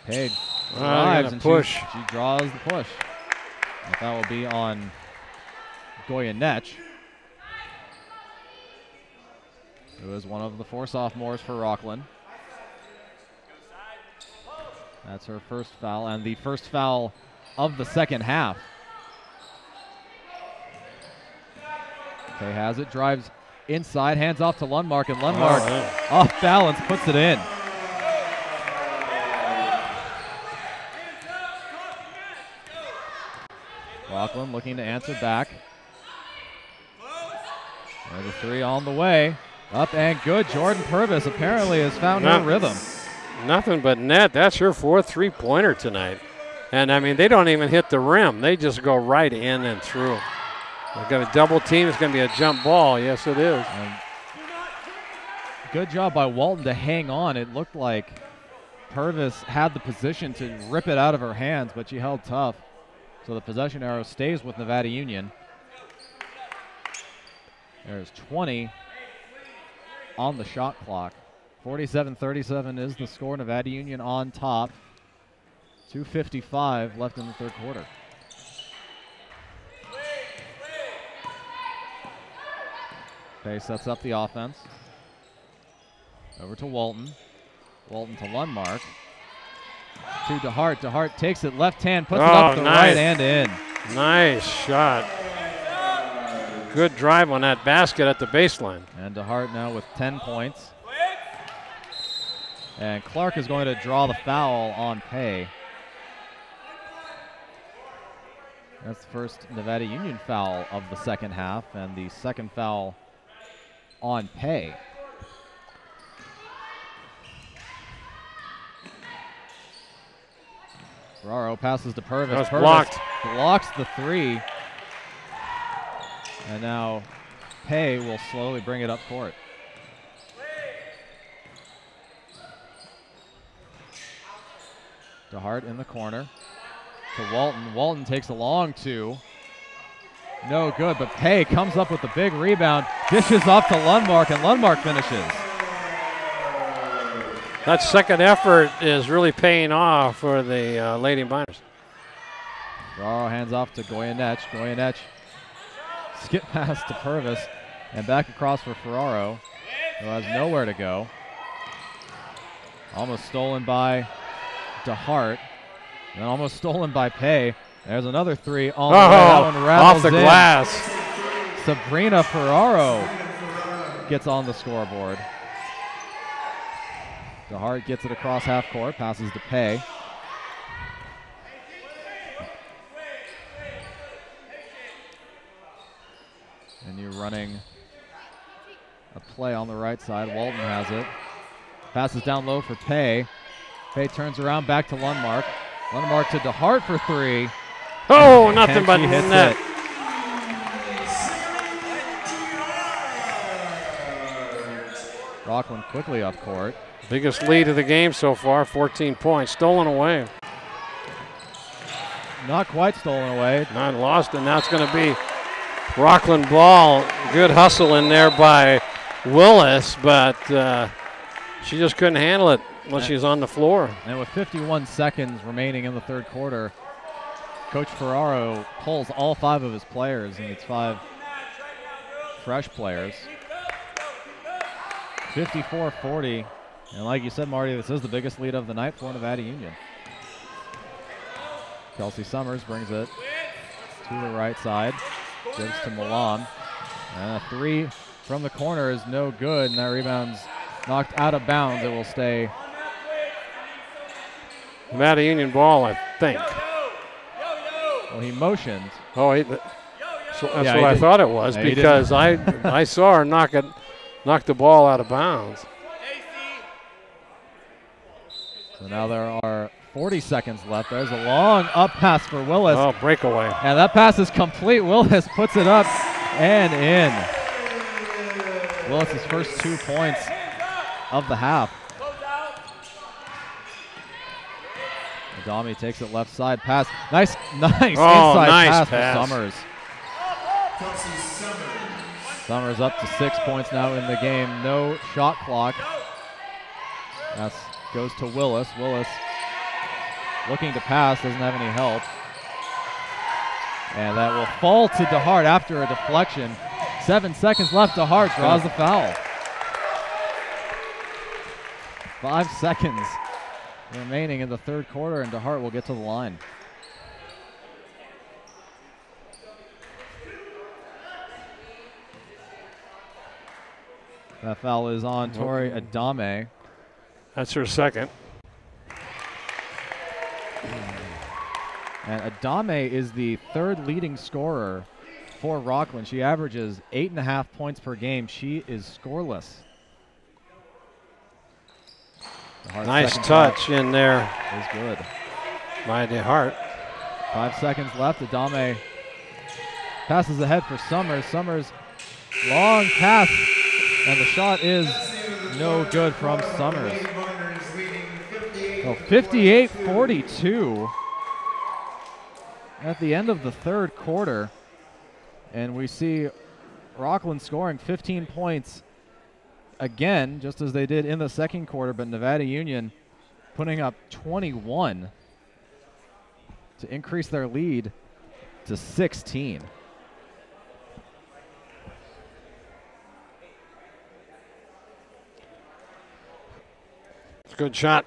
Pay drives and push. She draws the push. That will be on Goyanech, who is one of the 4 sophomores for Rocklin. That's her first foul, and the first foul of the second half. Kay has it, drives inside, hands off to Lundmark, and Lundmark off balance puts it in. Rocklin looking to answer back. There's a 3 on the way. Up and good. Jordan Purvis apparently has found her rhythm. Nothing but net. That's her 4th three-pointer tonight. And, I mean, they don't even hit the rim. They just go right in and through. They're going to double team. It's going to be a jump ball. Yes, it is. And good job by Walton to hang on. It looked like Purvis had the position to rip it out of her hands, but she held tough. So the possession arrow stays with Nevada Union. There's 20 on the shot clock. 47-37 is the score. Nevada Union on top. 2:55 left in the third quarter. Kay sets up the offense. Over to Walton. Walton to Lundmark. To DeHart. DeHart takes it left hand, puts it up the right and in. Nice shot. Good drive on that basket at the baseline. And DeHart now with 10 points. And Clark is going to draw the foul on Pay. That's the first Nevada Union foul of the second half, and the second foul on Pay. Ferraro passes to Purvis. That's Purvis blocked. Blocks the 3. And now Pay will slowly bring it up court. DeHart in the corner to Walton. Walton takes a long 2. No good, but Pay comes up with the big rebound, dishes off to Lundmark, and Lundmark finishes. That second effort is really paying off for the Lady Miners. Ferraro hands off to Goyanech. Goyanech skip pass to Purvis and back across for Ferraro, who has nowhere to go. Almost stolen by DeHart, and almost stolen by Pay. There's another 3 on the way. That one rattles off the in. glass. Sabrina Ferraro gets on the scoreboard. DeHart gets it across half court, passes to Pay. And you're running a play on the right side. Walton has it. Passes down low for Pay. Pay turns around back to Lundmark. Lundmark to DeHart for 3. Oh, nothing but net. Rocklin quickly up court. Biggest lead of the game so far, 14 points. Stolen away. Not quite stolen away. Not lost, and now it's going to be Rocklin ball. Good hustle in there by Willis, but she just couldn't handle it when she's on the floor. And with 51 seconds remaining in the third quarter, Coach Ferraro pulls all 5 of his players, and it's 5 fresh players. 54-40. And like you said, Marty, this is the biggest lead of the night for Nevada Union. Kelsey Summers brings it to the right side. Gives to Milan. And a 3 from the corner is no good, and that rebound's knocked out of bounds. It will stay Nevada Union ball, I think. Well, he motioned. Oh, that's what I thought it was, because I saw her knock the ball out of bounds. So now there are 40 seconds left. There's a long up pass for Willis. Oh, breakaway. And that pass is complete. Willis puts it up and in. Willis's first 2 points of the half. Adami takes it left side pass. Nice inside pass for Summers. Summers up to 6 points now in the game. No shot clock. That goes to Willis. Willis looking to pass, doesn't have any help. And that will fall to DeHart after a deflection. 7 seconds left. DeHart draws the foul. 5 seconds remaining in the third quarter, and DeHart will get to the line. That foul is on Tori Adame. That's her second. And Adame is the third leading scorer for Rocklin. She averages 8.5 points per game. She is scoreless. Nice touch in there. Is good. By DeHart. 5 seconds left. Adame passes ahead for Summers. Summers, long pass, and the shot is no good from Summers. So 58-42 at the end of the third quarter. And we see Rocklin scoring 15 points again, just as they did in the second quarter, but Nevada Union putting up 21 to increase their lead to 16. It's a good shot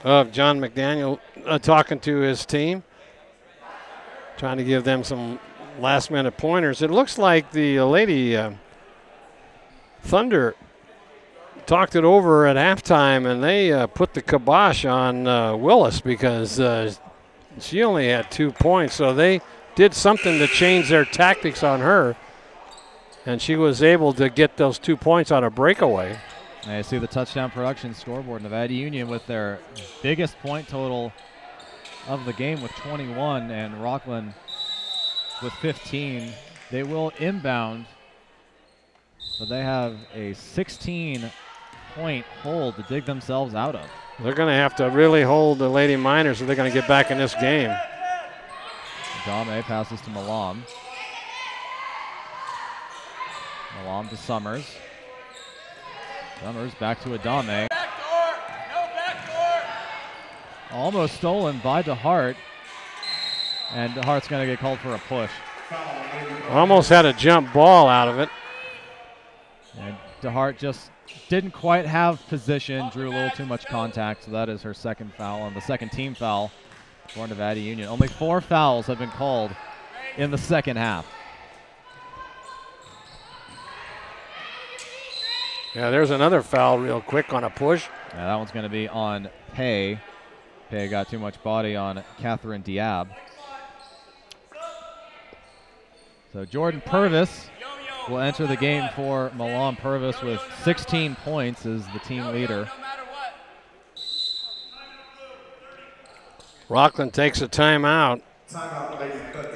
of John McDaniel talking to his team, trying to give them some last-minute pointers. It looks like the Lady Thunder talked it over at halftime, and they put the kibosh on Willis because she only had 2 points. So they did something to change their tactics on her, and she was able to get those 2 points on a breakaway. I see the touchdown production scoreboard. Nevada Union with their biggest point total of the game with 21, and Rocklin with 15. They will inbound, but they have a 16-point hold to dig themselves out of. They're going to have to really hold the Lady Miners if they're going to get back in this game. Adame passes to Malam. Malam to Summers. Summers back to Adame. Almost stolen by DeHart. And DeHart's going to get called for a push. Almost had a jump ball out of it. And DeHart just didn't quite have position, drew a little too much contact, so that is her second foul, and the second team foul for Nevada Union. Only 4 fouls have been called in the second half. Yeah, there's another foul real quick on a push. Yeah, that one's going to be on Pay. Pay got too much body on Catherine Diab. So Jordan Purvis will enter the game for Milan. Purvis with 16 points is the team leader. Rocklin takes a timeout.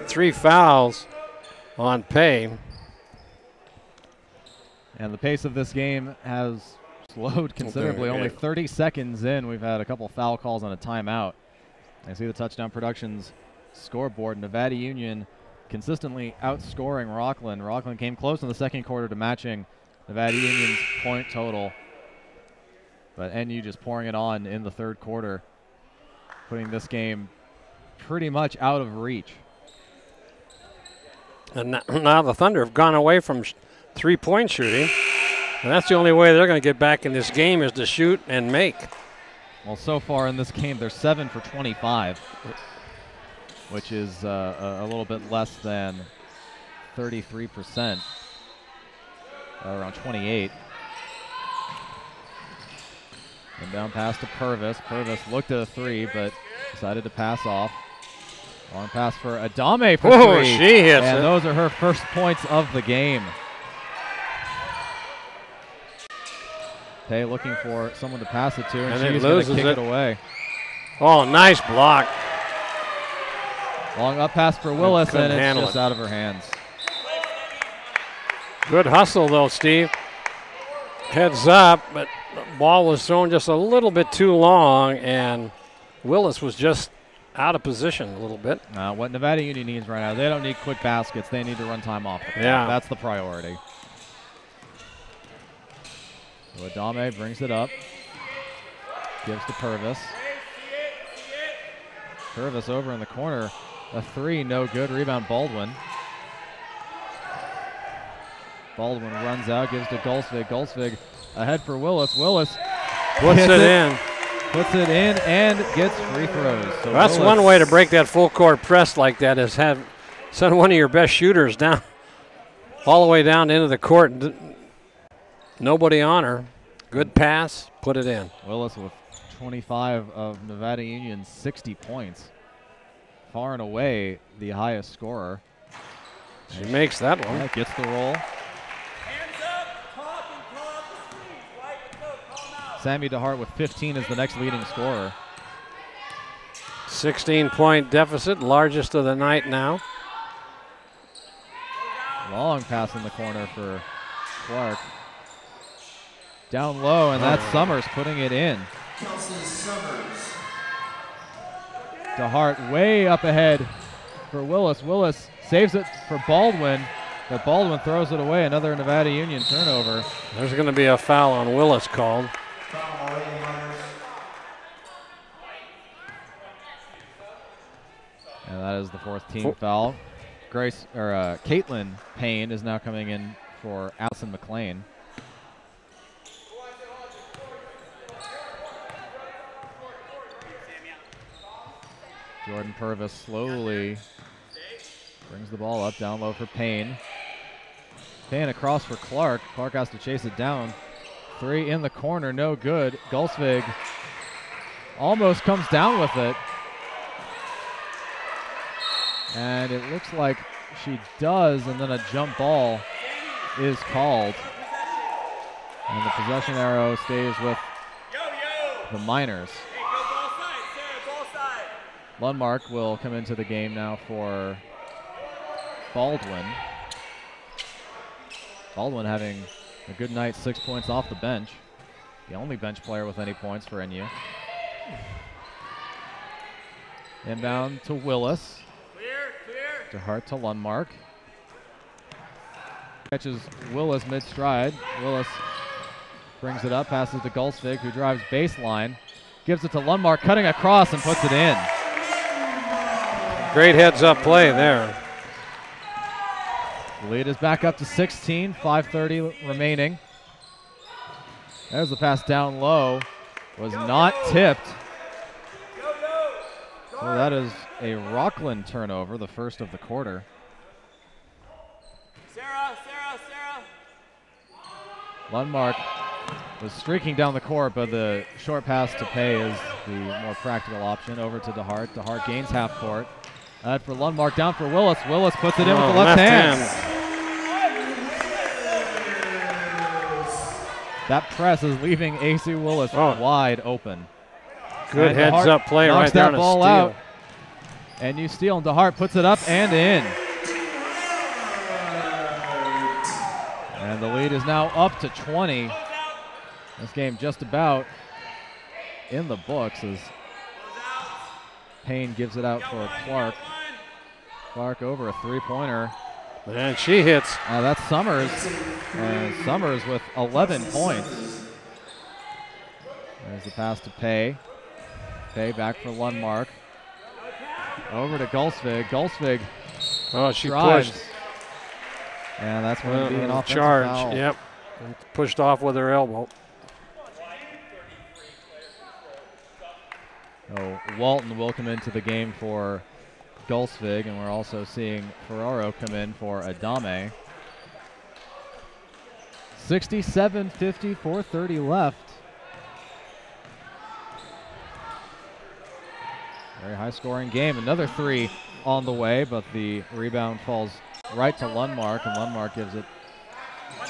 3 fouls on Pay. And the pace of this game has slowed considerably. Only 30 seconds in, we've had a couple foul calls on a timeout. I see the touchdown productions scoreboard. Nevada Union consistently outscoring Rocklin. Rocklin came close in the second quarter to matching Nevada Union's point total. But NU just pouring it on in the third quarter, putting this game pretty much out of reach. And now the Thunder have gone away from three-point shooting, and that's the only way they're going to get back in this game is to shoot and make. Well, so far in this game, they're 7 for 25, which is a little bit less than 33%, around 28. And down pass to Purvis. Purvis looked at a 3, but decided to pass off. Long pass for Adame for 3. She hits and it. Those are her first points of the game. Tay looking for someone to pass it to, and she's going to kick it away. Oh, nice block. Long up pass for Willis, and it's just out of her hands. Good hustle, though, Steve. Heads up, but the ball was thrown just a little bit too long, and Willis was just out of position a little bit. What Nevada Union needs right now, they don't need quick baskets. They need to run time off the clock. Yeah. That's the priority. So Adame brings it up. Gives to Purvis. Purvis over in the corner. A three, no good. Rebound, Baldwin. Baldwin runs out, gives to Gulsvig. Gulsvig ahead for Willis. Willis puts it in. Puts it in and gets free throws. So that's Willis, one way to break that full court press like that, is send one of your best shooters down, all the way down into the court. Nobody on her. Good pass, put it in. Willis with 25 of Nevada Union's 60 points. Far and away the highest scorer. She makes that one. Gets the roll. Sammy DeHart with 15 is the next leading scorer. 16-point deficit, largest of the night now. Long pass in the corner for Clark. Down low, and that's Summers putting it in. DeHart way up ahead for Willis. Willis saves it for Baldwin, but Baldwin throws it away. Another Nevada Union turnover. There's going to be a foul on Willis called. And that is the fourth team foul. Caitlin Payne is now coming in for Allison McLean. Jordan Purvis slowly brings the ball up, down low for Payne. Payne across for Clark. Clark has to chase it down. Three in the corner, no good. Gulsvig almost comes down with it. And it looks like she does, and then a jump ball is called. And the possession arrow stays with the Miners. Lundmark will come into the game now for Baldwin. Baldwin having a good night, 6 points off the bench. The only bench player with any points for NU. Inbound to Willis. DeHart to Lundmark. Catches Willis mid-stride. Willis brings it up, passes to Gulsvig, who drives baseline. Gives it to Lundmark, cutting across and puts it in. Great heads-up play there. The lead is back up to 16, 5:30 remaining. There's the pass down low. Was not tipped. So that is a Rocklin turnover, the first of the quarter. Sarah. Lundmark was streaking down the court, but the short pass to Pay is the more practical option. Over to DeHart. DeHart gains half court. For Lundmark, down for Willis. Willis puts it in with the left hand. That press is leaving AC Willis wide open. Good heads-up play right there. Knocks that ball out. And you steal, and DeHart puts it up and in. And the lead is now up to 20. This game just about in the books as Payne gives it out for Clark. Clark over a three-pointer. And she hits. That's Summers. And Summers with 11 points. There's the pass to Pay. Pay back for Lundmark. Over to Gulsvig. Gulsvig she drives. pushed. And that's going to be an offensive charge. foul. Yep. Pushed off with her elbow. Walton will come into the game for Gulsvig, and we're also seeing Ferraro come in for Adame. 67-50, 4:30 left. Very high-scoring game. Another three on the way, but the rebound falls right to Lundmark, and Lundmark gives it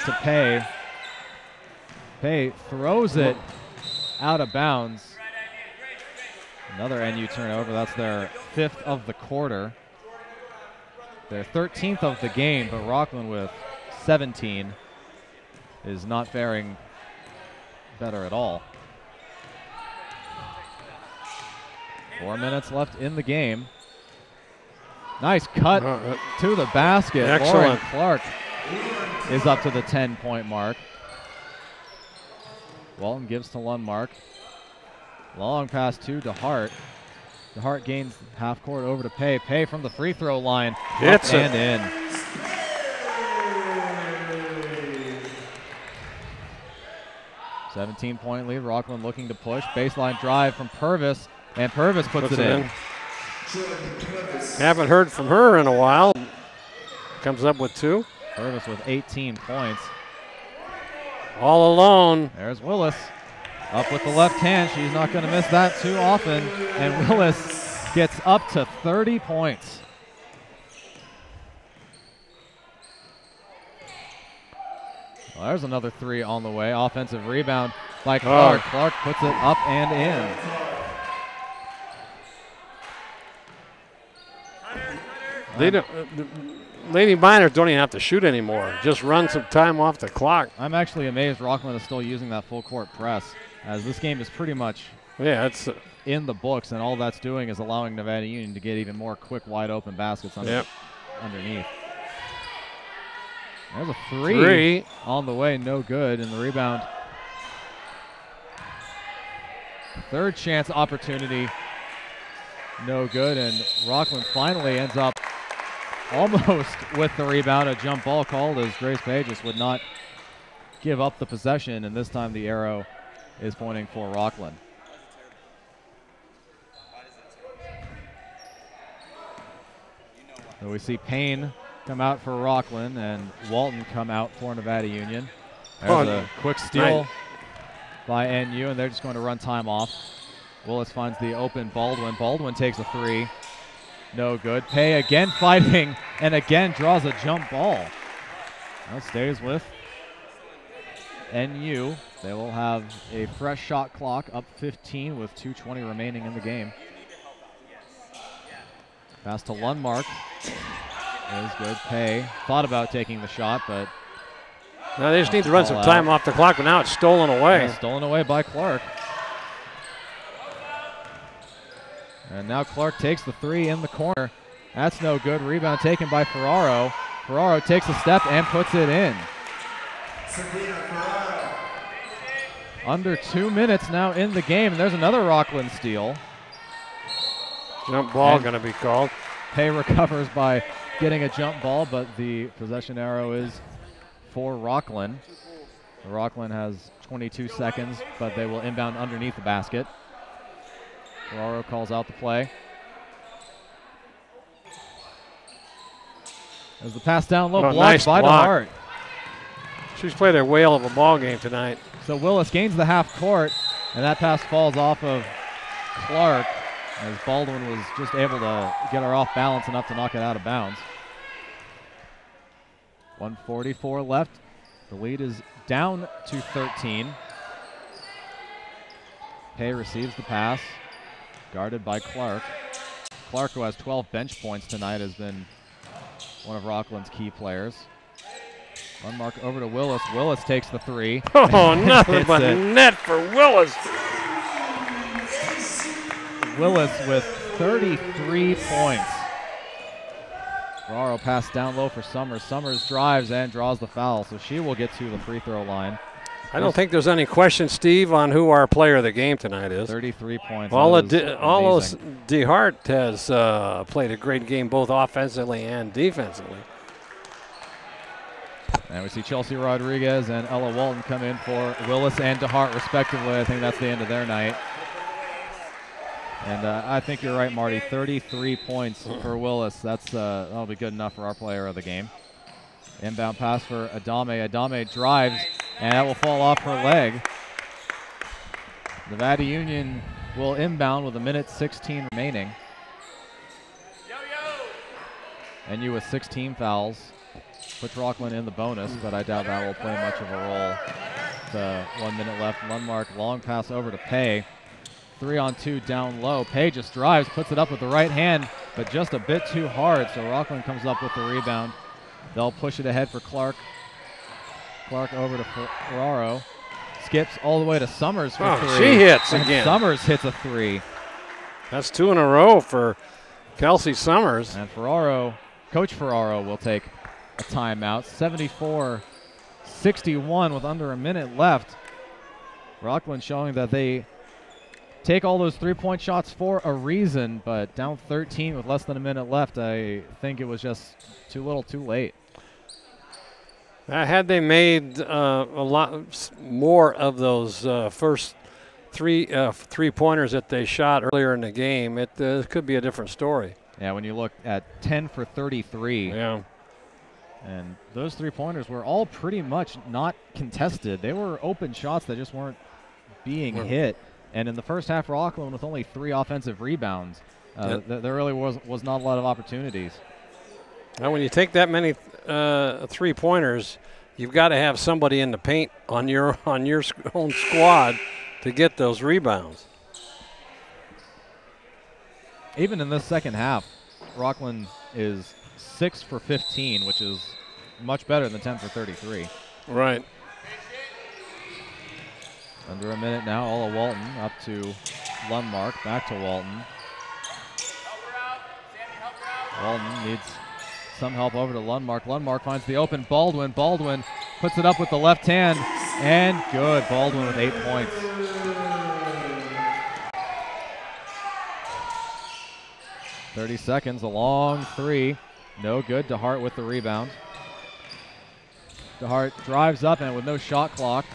to Pay. Pay throws it out of bounds. Another NU turnover. That's their 5th of the quarter. Their 13th of the game, but Rocklin with 17 is not faring better at all. 4 minutes left in the game. Nice cut to the basket. Excellent. Lauren Clark is up to the 10-point mark. Walton gives to Lundmark. Long pass to DeHart. DeHart gains half court over to Pay. Pay from the free throw line. Hits up and in. 17-point lead. Rocklin looking to push. Baseline drive from Purvis, and Purvis puts it in. Haven't heard from her in a while. Comes up with 2. Purvis with 18 points. All alone. There's Willis. Up with the left hand. She's not going to miss that too often. And Willis gets up to 30 points. Well, there's another 3 on the way. Offensive rebound by Clark. Clark puts it up and in. They don't, Lady Miners don't even have to shoot anymore. Just run some time off the clock. I'm actually amazed Rocklin is still using that full court press, as this game is pretty much it's in the books, and all that's doing is allowing Nevada Union to get even more quick, wide open baskets underneath. There's a 3 on the way, no good, and the rebound. Third chance opportunity, no good, and Rocklin finally ends up almost with the rebound. A jump ball called as Grace Pay just would not give up the possession, and this time the arrow is pointing for Rocklin. So we see Payne come out for Rocklin and Walton come out for Nevada Union. There's a quick steal by NU, and they're just going to run time off. Willis finds the open Baldwin. Baldwin takes a 3. No good. Pay again fighting and again draws a jump ball. Now stays with NU. They will have a fresh shot clock, up 15 with 2:20 remaining in the game. Pass to Lundmark. Is good. Pay thought about taking the shot, but now they just need to run some time off the clock, but now it's stolen away. Yeah, stolen away by Clark. And now Clark takes the 3 in the corner. That's no good. Rebound taken by Ferraro. Ferraro takes a step and puts it in. Under 2 minutes now in the game. And there's another Rocklin steal. Jump ball going to be called. Pay recovers by getting a jump ball, but the possession arrow is for Rocklin. Rocklin has 22 seconds, but they will inbound underneath the basket. Ferraro calls out the play. As the pass down low, blocked by DeHart. She's played a whale of a ball game tonight. So Willis gains the half court, and that pass falls off of Clark, as Baldwin was just able to get her off balance enough to knock it out of bounds. 1:44 left. The lead is down to 13. Pay receives the pass, guarded by Clark. Clark, who has 12 bench points tonight, has been one of Rocklin's key players. Lundmark over to Willis. Willis takes the 3. Oh, nothing but net for Willis. Willis with 33 points. Ferraro passed down low for Summers. Summers drives and draws the foul, so she will get to the free throw line. I don't think there's any question, Steve, on who our player of the game tonight is. 33 points. All DeHart has played a great game both offensively and defensively. And we see Chelsea Rodriguez and Ella Walton come in for Willis and DeHart respectively. I think that's the end of their night. And I think you're right, Marty. 33 points for Willis. That'll be good enough for our player of the game. Inbound pass for Adame. Adame drives, and that will fall off her leg. Nevada Union will inbound with 1:16 remaining. NU with 16 fouls. Puts Rocklin in the bonus, but I doubt that will play much of a role. The 1 minute left. Lundmark, long pass over to Pay. 3-on-2 down low. Pay just drives, puts it up with the right hand, but just a bit too hard, so Rocklin comes up with the rebound. They'll push it ahead for Clark. Clark over to Ferraro. Skips all the way to Summers for 3. She hits again. Summers hits a 3. That's 2 in a row for Kelsey Summers. And Ferraro, Coach Ferraro will take a timeout. 74-61 with under a minute left. Rocklin showing that they take all those three-point shots for a reason, but down 13 with less than a minute left, I think it was just too little too late. Had they made a lot more of those first three-pointers that they shot earlier in the game, it could be a different story. Yeah, when you look at 10 for 33. Yeah. And those three-pointers were all pretty much not contested. They were open shots that just weren't being hit. And in the first half, Rocklin with only 3 offensive rebounds. There really was not a lot of opportunities. Now, when you take that many three-pointers, you've got to have somebody in the paint on your own squad to get those rebounds. Even in this second half, Rocklin is 6 for 15, which is much better than 10 for 33. Right. Under a minute now, all of Walton up to Lundmark, back to Walton. Walton needs some help over to Lundmark. Lundmark finds the open Baldwin. Baldwin puts it up with the left hand, and good. Baldwin with 8 points. .30 seconds, a long three. No good. DeHart with the rebound. DeHart drives up, and with no shot clock,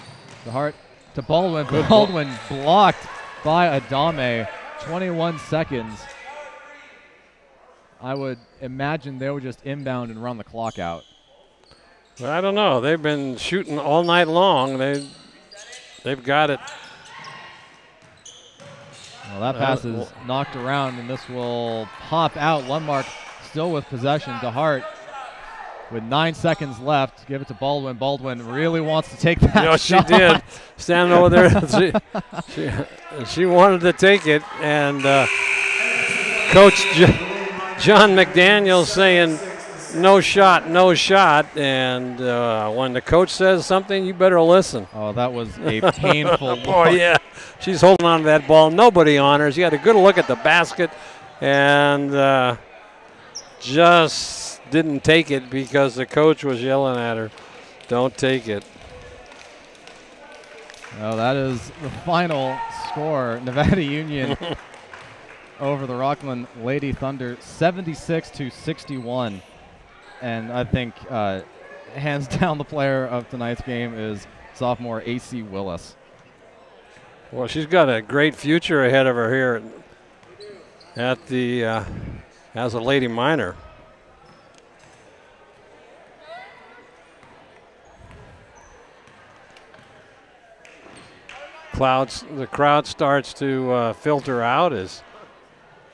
DeHart to Baldwin. Baldwin blocked by Adame. 21 seconds. I would imagine they would just inbound and run the clock out. Well, I don't know. They've been shooting all night long. They've got it. Well, that pass is knocked around, and this will pop out. Lundmark still with possession. DeHart with 9 seconds left. Give it to Baldwin. Baldwin really wants to take that shot. She did. Standing over there. she wanted to take it, and Coach John McDaniel saying, no shot, no shot. And when the coach says something, you better listen. Oh, that was a painful Oh, yeah. She's holding on to that ball. Nobody on her. She had a good look at the basket and just didn't take it because the coach was yelling at her, don't take it. Well, that is the final score. Nevada Union over the Rocklin Lady Thunder, 76-61. And I think hands down the player of tonight's game is sophomore AC Willis. Well, she's got a great future ahead of her here at the as a Lady Minor. The crowd starts to filter out as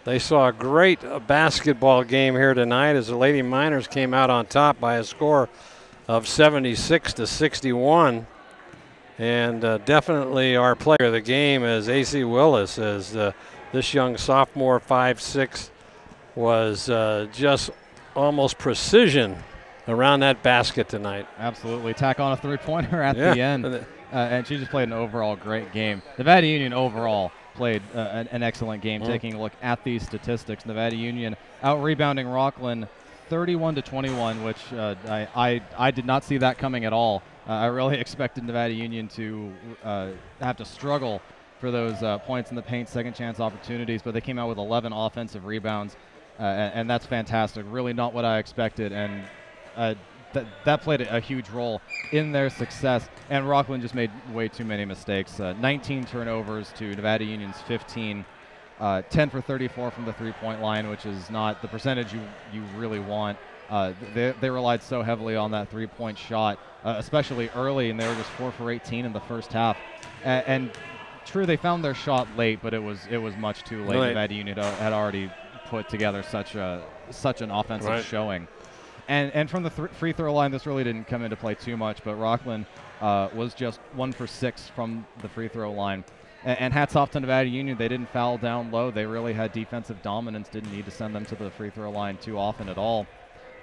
they saw a great basketball game here tonight as the Lady Miners came out on top by a score of 76-61. And definitely our player of the game is AC Willis, as this young sophomore 5'6" was just almost precision around that basket tonight. Absolutely. Tack on a three-pointer at the end. And she just played an overall great game. Nevada Union overall played an excellent game. Taking a look at these statistics, Nevada Union out-rebounding Rocklin 31-21, which I did not see that coming at all. I really expected Nevada Union to have to struggle for those points in the paint, second chance opportunities, but they came out with 11 offensive rebounds, and that's fantastic. Really not what I expected, and that played a huge role in their success. And Rocklin just made way too many mistakes. 19 turnovers to Nevada Union's 15. 10 for 34 from the three-point line, which is not the percentage you really want. They relied so heavily on that three-point shot, especially early, and they were just 4 for 18 in the first half. And true, they found their shot late, but it was much too late. Nevada Union had already put together such an offensive showing. And from the free throw line, this really didn't come into play too much, but Rocklin was just 1 for 6 from the free throw line. And hats off to Nevada Union. They didn't foul down low. They really had defensive dominance, didn't need to send them to the free throw line too often at all.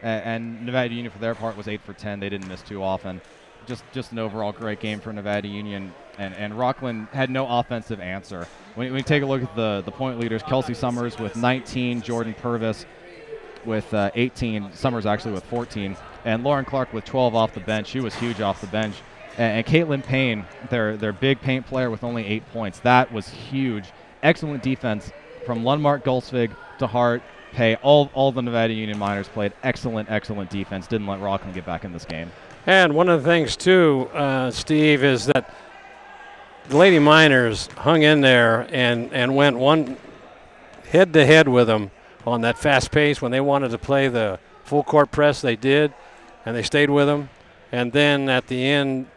And Nevada Union, for their part, was 8 for 10. They didn't miss too often. Just an overall great game for Nevada Union. And Rocklin had no offensive answer. When you take a look at the point leaders, Kelsey Summers with 19, Jordan Purvis with 18, Summers actually with 14, and Lauren Clark with 12 off the bench. She was huge off the bench. And Caitlin Payne, their big paint player with only 8 points. That was huge. excellent defense from Lundmark, Gulsvig to Hart, Pay. All the Nevada Union Miners played excellent defense. Didn't let Rocklin get back in this game. And one of the things, too, Steve, is that the Lady Miners hung in there and went one head-to-head with them on that fast pace. When they wanted to play the full court press, they did, and they stayed with them. And then at the end,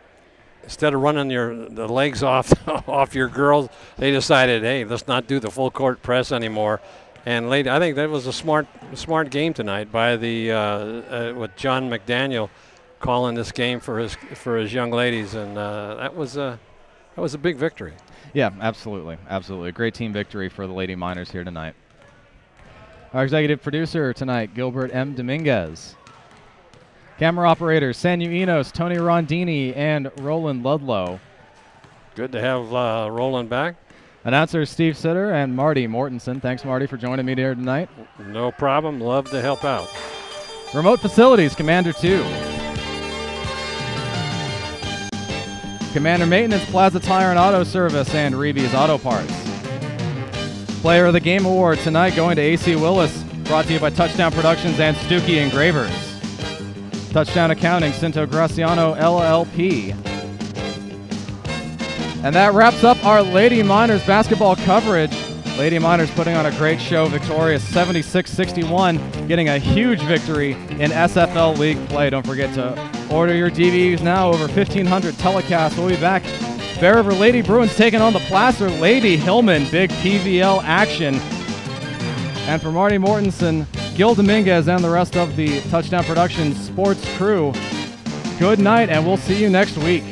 instead of running the legs off off your girls, they decided, hey, let's not do the full court press anymore. And I think that was a smart game tonight by with John McDaniel calling this game for his young ladies, and that was a big victory. Yeah, absolutely. A great team victory for the Lady Miners here tonight. Our executive producer tonight, Gilbert M. Dominguez. Camera operators, Sanyu Enos, Tony Rondini, and Roland Ludlow. Good to have Roland back. Announcers Steve Sitter and Marty Mortensen. Thanks, Marty, for joining me here tonight. No problem. Love to help out. Remote Facilities, Commander 2. Commander Maintenance, Plaza Tire and Auto Service, and Reeby's Auto Parts. Player of the Game Award tonight going to AC Willis, brought to you by Touchdown Productions and Stookie Engravers. Touchdown Accounting, Cinto Graciano, LLP. And that wraps up our Lady Miners basketball coverage. Lady Miners putting on a great show, victorious 76-61, getting a huge victory in SFL League play. Don't forget to order your DVDs now, over 1,500 telecasts. We'll be back. Bear River Lady Bruins taking on the Placer Lady Hillman, big PVL action. And for Marty Mortensen, Gil Dominguez, and the rest of the Touchdown Productions sports crew, good night, and we'll see you next week.